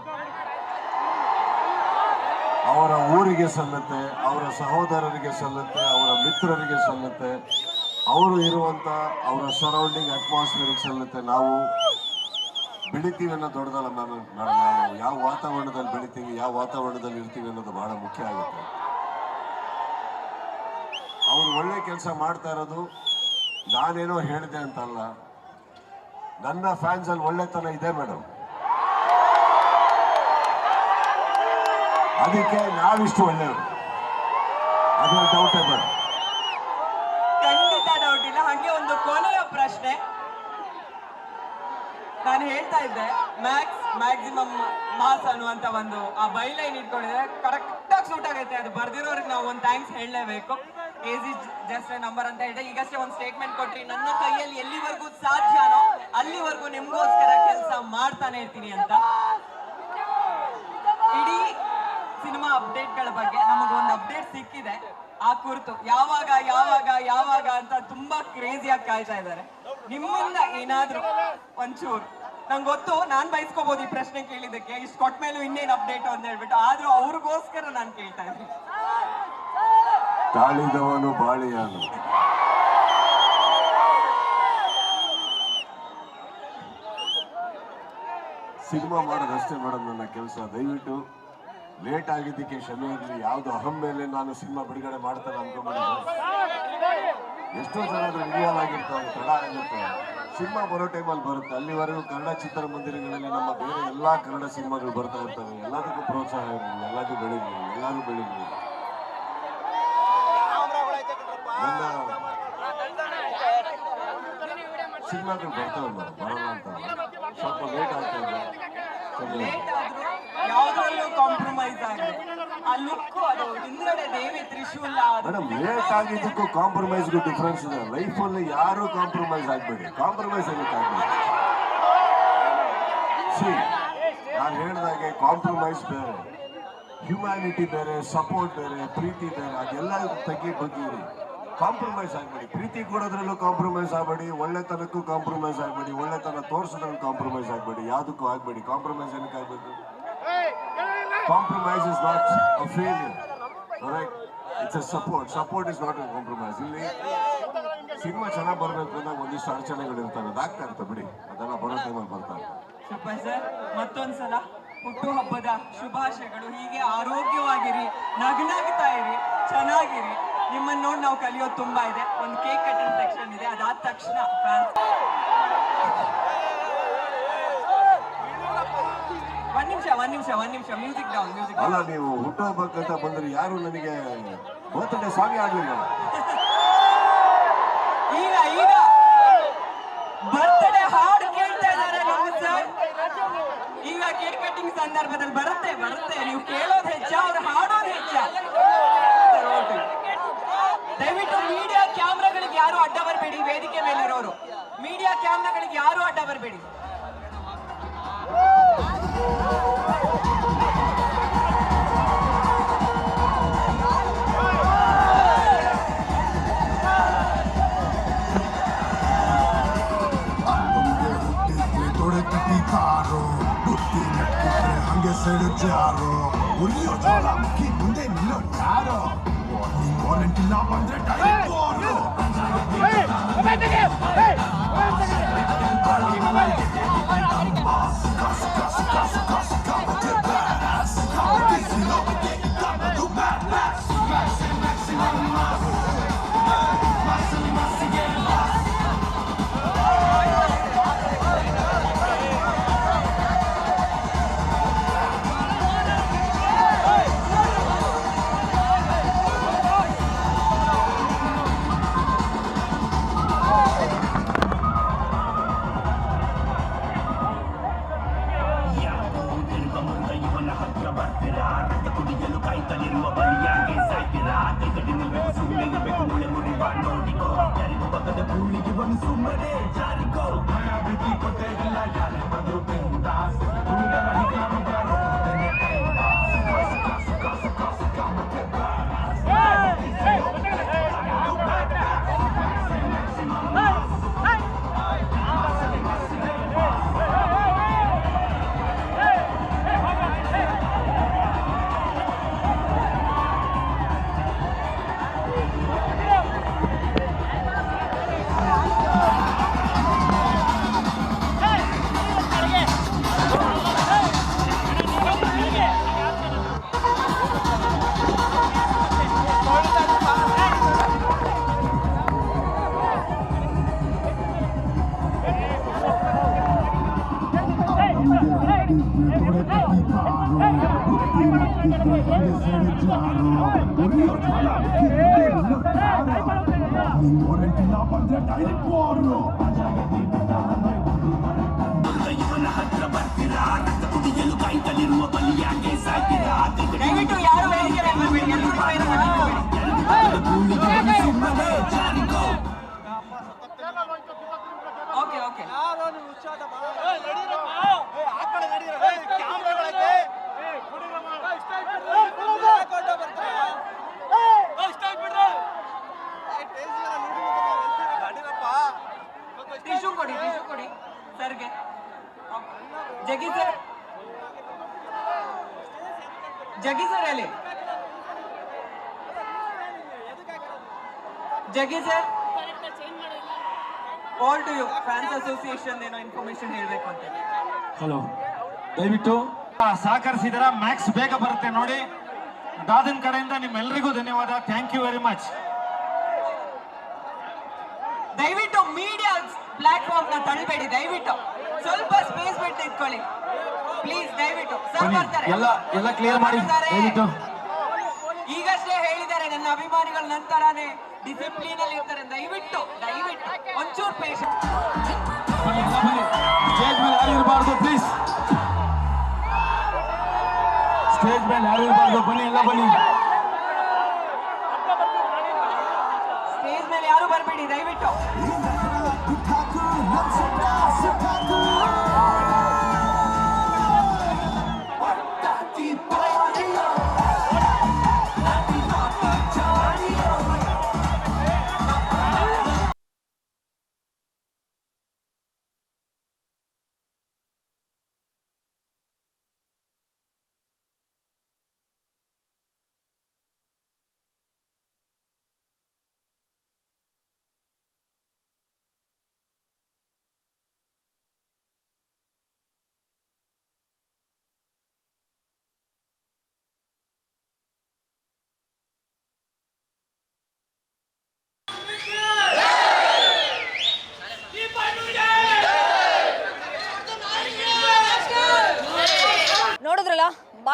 ಅವರ ಊರಿಗೆ ಸಲ್ಲುತ್ತೆ, ಅವರ ಸಹೋದರರಿಗೆ ಸಲ್ಲುತ್ತೆ, ಅವರ ಮಿತ್ರರಿಗೆ ಸಲ್ಲುತ್ತೆ, ಅವರು ಇರುವಂತ ಅವರ ಸರೌಂಡಿಂಗ್ ಅಟ್ಮಾಸ್ಫಿಯರ್ಗೆ ಸಲ್ಲುತ್ತೆ. ನಾವು ಬೆಳಿತೀವಿ ಅನ್ನೋ ದೊಡ್ಡದಲ್ಲ, ನಾವು ಯಾವ ವಾತಾವರಣದಲ್ಲಿ ಬೆಳಿತೀವಿ, ಯಾವ ವಾತಾವರಣದಲ್ಲಿ ಇರ್ತೀವಿ ಅನ್ನೋದು ಬಹಳ ಮುಖ್ಯ ಆಗುತ್ತೆ. ಅವ್ರು ಒಳ್ಳೆ ಕೆಲಸ ಮಾಡ್ತಾ ಇರೋದು ನಾನೇನೋ ಹೇಳಿದೆ ಅಂತಲ್ಲ, ನನ್ನ ಫ್ಯಾನ್ಸ್ ಅಲ್ಲಿ ಒಳ್ಳೆತನ ಇದೆ ಮೇಡಮ್. ಅದಕ್ಕೆ ನಾವಿಷ್ಟು ಒಳ್ಳೆಯವರು, ಅದು ಡೌಟೇ ಬೇಡ. ಖಂಡಿತ ಡೌಟ್ ಇಲ್ಲ. ಹಾಗೆ ಒಂದು ಕೊನೆಯ ಪ್ರಶ್ನೆ ನಾನು ಹೇಳ್ತಾ ಇದ್ದೆ, ಮ್ಯಾಕ್ಸಿಮಮ್ ಮಾಸ್ ಅನ್ನುವಂತ ಒಂದು ಆ ಬೈಲೈನ್ ಇಟ್ಕೊಂಡಿದ್ರೆ ಕರೆಕ್ಟಾಗಿ ಸೂಟ್ ಆಗುತ್ತೆ. ಅದು ಬರ್ದಿರೋರಿಗೆ ನಾವು ಒಂದು ಥ್ಯಾಂಕ್ಸ್ ಹೇಳಲೇಬೇಕು. Age is just A number ಅಂತ ಹೇಳಿದೆ. ಈಗಷ್ಟೇ ಒಂದು ಸ್ಟೇಟ್ಮೆಂಟ್ ಕೊಟ್ರಿ, ನನ್ನ ಕೈಯಲ್ಲಿ ಎಲ್ಲಿವರೆಗೂ ಸಾಧ್ಯನೋ ಅಲ್ಲಿವರೆಗೂ ನಿಮ್ಗೋಸ್ಕರ ಕೆಲಸ ಮಾಡ್ತಾನೆ ಇರ್ತೀನಿ ಅಂತ. ಇಡೀ ಸಿನಿಮಾ ಅಪ್ಡೇಟ್ಗಳ ಬಗ್ಗೆ ನಮಗೊಂದು ಅಪ್ಡೇಟ್ ಸಿಕ್ಕಿದೆ. ಆ ಕುರಿತು ಯಾವಾಗ ಅಂತ ತುಂಬಾ ಕ್ರೇಜಿಯಾಗಿ ಕಾಯ್ತಾ ಇದ್ದಾರೆ. ನಿಮ್ಮಿಂದ ಏನಾದ್ರೂ ಒಂಚೂರು, ನಂಗೆ ಗೊತ್ತು ನಾನ್ ಬಯಸ್ಕೋಬಹುದು ಈ ಪ್ರಶ್ನೆ ಕೇಳಿದಕ್ಕೆ, ಇಷ್ಟು ಕೊಟ್ಟ ಮೇಲೂ ಇನ್ನೇನು ಅಪ್ಡೇಟ್ ಅಂತ ಹೇಳ್ಬಿಟ್ಟು, ಆದ್ರೂ ಅವ್ರಿಗೋಸ್ಕರ ನಾನು ಕೇಳ್ತಾ ಇದ್ದೀನಿ. ತಾಳಿದವನು ಬಾಳಿಯಾನು. ಸಿನಿಮಾ ಮಾಡೋದಷ್ಟೇ ಮೇಡಮ್ ನನ್ನ ಕೆಲಸ. ದಯವಿಟ್ಟು ಲೇಟ್ ಆಗಿದ್ದಕ್ಕೆ ಕ್ಷಮೆ ಇರಲಿ. ಯಾವ್ದು ಅಹಂ ಮೇಲೆ ನಾನು ಸಿನಿಮಾ ಬಿಡುಗಡೆ ಮಾಡ್ತಾನೆ ಅನ್ಕೊಂಡ್ಬಿಟ್ಟಿದ್ದೆ. ಎಷ್ಟೋ ಜನ ರಿನಿಯಲ್ ಆಗಿರ್ತಾರೆ, ತಡ ಆಗುತ್ತೆ. ಸಿನಿಮಾ ಬರೋ ಟೈಮಲ್ಲಿ ಬರುತ್ತೆ. ಅಲ್ಲಿವರೆಗೂ ಕನ್ನಡ ಚಿತ್ರಮಂದಿರಗಳಲ್ಲಿ ನಮ್ಮ ಬೇರೆ ಎಲ್ಲ ಕನ್ನಡ ಸಿನಿಮಾಗಳು ಬರ್ತಾ ಇರ್ತವೆ. ಎಲ್ಲದಕ್ಕೂ ಪ್ರೋತ್ಸಾಹ ಇರಲಿ, ಎಲ್ಲದೂ ಬೆಳೀಲಿ, ಎಲ್ಲರೂ ಬೆಳೀಲಿ. ನನ್ನ ಸಿನಿಮಾಗಳು ಬರ್ತಾವೆ ಬರೋಲ್ಲ ಅಂತ ಸ್ವಲ್ಪ ಲೇಟ್ ಆಗ್ತಾ ಇದೆ. ಯಾವ್ದ್ರಲ್ಲೂ ಕಾಂಪ್ರಮೈಸ್ ಆಗಿದೆ. ಆ ಲುಕ್, ಅದು ಹಿಂದ್ಗಡೆ ದೇವಿ ತ್ರಿಶೂಲ. ಮೇಡಮ್, ಲೇಟ್ ಆಗಿದ್ದಕ್ಕೂ ಕಾಂಪ್ರಮೈಸ್ಗೂ ಡಿಫ್ರೆನ್ಸ್ ಇದೆ. ಲೈಫಲ್ಲಿ ಯಾರು ಕಾಂಪ್ರಮೈಸ್ ಆಗಬೇಡಿ. ಕಾಂಪ್ರಮೈಸ್ ಆಗಕ್ಕೆ ಆಗಬೇಡಿ. ನಾನು ಹೇಳಿದಾಗೆ ಕಾಂಪ್ರಮೈಸ್ ಬೇರೆ, ಹ್ಯುಮ್ಯಾನಿಟಿ ಬೇರೆ, ಸಪೋರ್ಟ್ ಬೇರೆ, ಪ್ರೀತಿ ಬೇರೆ. ಅದೆಲ್ಲ ಬಗ್ಗಿರಿ. ಕಾಂಪ್ರಮೈಸ್ ಆಗಬೇಡಿ. ಪ್ರೀತಿ ಕೊಡೋದ್ರಲ್ಲೂ ಕಾಂಪ್ರಮೈಸ್ ಆಗಬೇಡಿ, ಒಳ್ಳೆತನಕ್ಕೂ ಕಾಂಪ್ರಮೈಸ್ ಆಗಬೇಡಿ, ಒಳ್ಳೆತನ ತೋರಿಸೋದ್ರಲ್ಲಿ ಕಾಂಪ್ರಮೈಸ್ ಆಗಬೇಡಿ. ಯಾವುದಕ್ಕೂ ಆಗಬೇಡಿ. ಕಾಂಪ್ರಮೈಸ್ ಏನಕ್ಕೆ ಆಗಬೇಕು? Compromise is not a failure, right? It's a support. Support is not a compromise. ಇಲ್ಲಿ ಸಿನಿಮಾ ಚೆನ್ನಾಗಿ ಬರಬೇಕು ಅಂದಾಗ ಒಂದಿಷ್ಟು ಅಡಚಣೆಗಳು ಇರ್ತವೆ, ಅದಾಗ್ತಾ ಇರ್ತವೆ ಬಿಡಿ. ಅದೆಲ್ಲ ಬರೋ ಟೈಮಲ್ಲಿ ಬರ್ತಾರೆ. ಸೂಪರ್ ಸರ್, ಮತ್ತೊಂದ್ಸಲ ಹುಟ್ಟುಹಬ್ಬದ ಶುಭಾಶಯಗಳು. ಹೀಗೆ ಆರೋಗ್ಯವಾಗಿರಿ, ನಗ್ನಗ್ತಾ ಇರಿ, ಚೆನ್ನಾಗಿರಿ. ನಿಮ್ಮನ್ನ ನೋಡಿ ನಾವು ಕಲಿಯೋದು ತುಂಬಾ ಇದೆ. ಒಂದು ಕೇಕ್ ಕಟಿಂಗ್ ಸೆಕ್ಷನ್ ಇದೆ, ಅದಾದ ತಕ್ಷಣ ಒಂದ್ ನಿಮಿಷ ಮ್ಯೂಸಿಕ್ ಡೌನ್. ಅಲ್ಲ, ನೀವು ಹುಟ್ಟುಹಬ್ಬಕ್ಕಂತ ಬಂದ್ರೆ ಯಾರು ನನಗೆ ಬರ್ತ್ಡೇ ಸಾಂಗ್ ಆಗ್ಲಿಲ್ಲ. ಈಗ ಬರ್ತ್ಡೇ ಹಾಡು ಕೇಳ್ತಾ ಇದ್ದಾರೆ ಸರ್. ಈಗ ಕೇಕ್ ಕಟಿಂಗ್ ಸಂದರ್ಭದಲ್ಲಿ ಬರುತ್ತೆ, ನೀವು ಕೇಳೋದು ಹೆಚ್ಚ, ಅವ್ರು ಹಾಡೋದು ಹೆಚ್ಚ. ದಯವಿಟ್ಟು ಮೀಡಿಯಾ ಕ್ಯಾಮ್ರಾಗಳಿಗೆ ಯಾರು ಅಡ್ಡ ಬರಬೇಡಿ. ವೇದಿಕೆ ಮೇಲಿರೋರು ಮೀಡಿಯಾ ಕ್ಯಾಮ್ರಾಗಳಿಗೆ ಯಾರು ಅಡ್ಡ ಬರಬೇಡಿ. ಹಂಗೆ ಸೈಡ್ ಜಾರು ಉರಿಯೋ ಜೋಳ ಮುಖಿ ಮುಂದೆ ನಿಲ್ಲೋ ಯಾರು ನಿಂಗೆ ವಾರಂಟಿ ಇಲ್ಲ ಬಂದ್ರೆ ಡೈರೆಕ್ಟ್ ಗೋರು. ದಯವಿಟ್ಟು ಯಾರು ವೇದಿಕೆ ಮೇಲೆ ಓಕೆ ಓಕೆ ಟಿಶ್ಯೂ ಕೊಡಿ ಸರ್ಗೆ. ಜಗಿ ಸರ್ ಹೇಳಿ. Jaggi sir, all to you. Fans association ಏನೋ ಇನ್ಫಾರ್ಮೇಶನ್ ಹೇಳಬೇಕು ಅಂತ. ಹಲೋ, ದಯವಿಟ್ಟು ಸಹಕರಿಸಿದರ ಮ್ಯಾಕ್ಸ್ ಬೇಗ ಬರುತ್ತೆ ನೋಡಿ. ದಾದನ್ ಕಡೆಯಿಂದ ನಿಮ್ಮೆಲ್ಲರಿಗೂ ಧನ್ಯವಾದ. Thank you very much. ದಯವಿಟ್ಟು ಮೀಡಿಯಾ ಪ್ಲಾಟ್ಫಾರ್ಮ್ ನ ತಳ್ಳಬೇಡಿ. ದಯವಿಟ್ಟು ಸ್ವಲ್ಪ ಸ್ಪೇಸ್ ಬಿಟ್ಟು ಇಟ್ಕೊಳ್ಳಿ ಪ್ಲೀಸ್. ದಯವಿಟ್ಟು ಸರ್ ಬರ್ತಾರೆ, ಎಲ್ಲ ಕ್ಲಿಯರ್ ಮಾಡಿ ದಯವಿಟ್ಟು. ಈಗಷ್ಟೇ ಹೇಳಿದ್ದಾರೆ ನನ್ನ ಅಭಿಮಾನಿಗಳ ನಂತರನೇ ಡಿಸಿಪ್ಲಿನ್ ಅಲ್ಲಿ ಇರ್ತಾರೆ. ದಯವಿಟ್ಟು ಒಂಚೂರು ಪೇಷಂಟ್. ಸ್ಟೇಜ್ ಮೇಲೆ ಯಾರು ಇರಬಾರ್ದು ಪ್ಲೀಸ್. ಸ್ಟೇಜ್ ಮೇಲೆ ಯಾರು ಇರಬಾರ್ದು. ಬನ್ನಿ, ಎಲ್ಲ ಬನ್ನಿ. ಸ್ಟೇಜ್ ಮೇಲೆ ಯಾರು ಬರಬೇಡಿ ದಯವಿಟ್ಟು.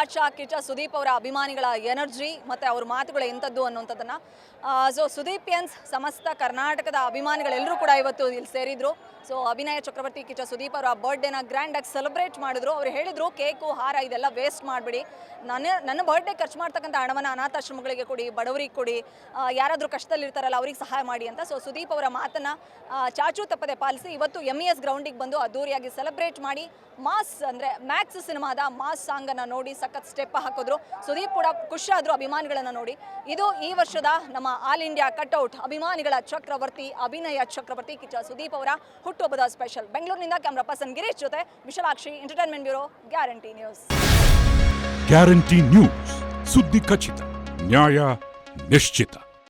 ಬಾದ್ಶಾ ಕಿಚ್ಚ ಸುದೀಪ್ ಅವರ ಅಭಿಮಾನಿಗಳ ಎನರ್ಜಿ ಮತ್ತು ಅವ್ರ ಮಾತುಗಳು ಎಂಥದ್ದು ಅನ್ನುವಂಥದ್ದನ್ನು ಸೊ ಸುದೀಪಿಯನ್ಸ್ ಸಮಸ್ತ ಕರ್ನಾಟಕದ ಅಭಿಮಾನಿಗಳೆಲ್ಲರೂ ಕೂಡ ಇವತ್ತು ಇಲ್ಲಿ ಸೇರಿದ್ರು. ಸೊ ಅಭಿನಯ ಚಕ್ರವರ್ತಿ ಕಿಚ್ಚ ಸುದೀಪ್ ಅವರ ಬರ್ಡೇನ ಗ್ರ್ಯಾಂಡಾಗಿ ಸೆಲೆಬ್ರೇಟ್ ಮಾಡಿದ್ರು. ಅವ್ರು ಹೇಳಿದರು ಕೇಕು ಹಾರ ಇದೆಲ್ಲ ವೇಸ್ಟ್ ಮಾಡಿಬಿಡಿ, ನನ್ನ ಬರ್ಡೇ ಖರ್ಚು ಮಾಡ್ತಕ್ಕಂಥ ಹಣವನ್ನು ಅನಾಥಾಶ್ರಮಗಳಿಗೆ ಕೊಡಿ, ಬಡವರಿಗೆ ಕೊಡಿ, ಯಾರಾದರೂ ಕಷ್ಟದಲ್ಲಿರ್ತಾರಲ್ಲ ಅವ್ರಿಗೆ ಸಹಾಯ ಮಾಡಿ ಅಂತ. ಸೊ ಸುದೀಪ್ ಅವರ ಮಾತನ್ನು ಚಾಚೂ ತಪ್ಪದೆ ಪಾಲಿಸಿ ಇವತ್ತು MES ಗ್ರೌಂಡಿಗೆ ಬಂದು ಅದ್ದೂರಿಯಾಗಿ ಸೆಲೆಬ್ರೇಟ್ ಮಾಡಿ ಮಾಸ್ ಅಂದರೆ ಮ್ಯಾಕ್ಸ್ ಸಿನಿಮಾದ ಮಾಸ್ ಸಾಂಗನ್ನು ನೋಡಿ ಸಖತ್ ಸ್ಟೆಪ್ ಹಾಕಿದ್ರು. ಸುದೀಪ್ ಕೂಡ ಖುಷಿಯಾದರು ಅಭಿಮಾನಿಗಳನ್ನು ನೋಡಿ. ಇದು ಈ ವರ್ಷದ ನಮ್ಮ ಆಲ್ ಇಂಡಿಯಾ ಕಟ್ಔಟ್ ಅಭಿಮಾನಿಗಳ ಚಕ್ರವರ್ತಿ ಅಭಿನಯ ಚಕ್ರವರ್ತಿ ಕಿಚ್ಚ ಸುದೀಪ್ ಅವರ ಹುಟ್ಟುಹಬ್ಬದ ಸ್ಪೆಷಲ್. ಬೆಂಗಳೂರಿನಿಂದ ಕ್ಯಾಮ್ರಾ ಪರ್ಸನ್ ಗಿರೀಶ್ ಜೊತೆ Vishalakshi, entertainment bureau, guarantee news. Guarantee news, ಸುದ್ದಿ ಖಚಿತ, ನ್ಯಾಯ ನಿಶ್ಚಿತ.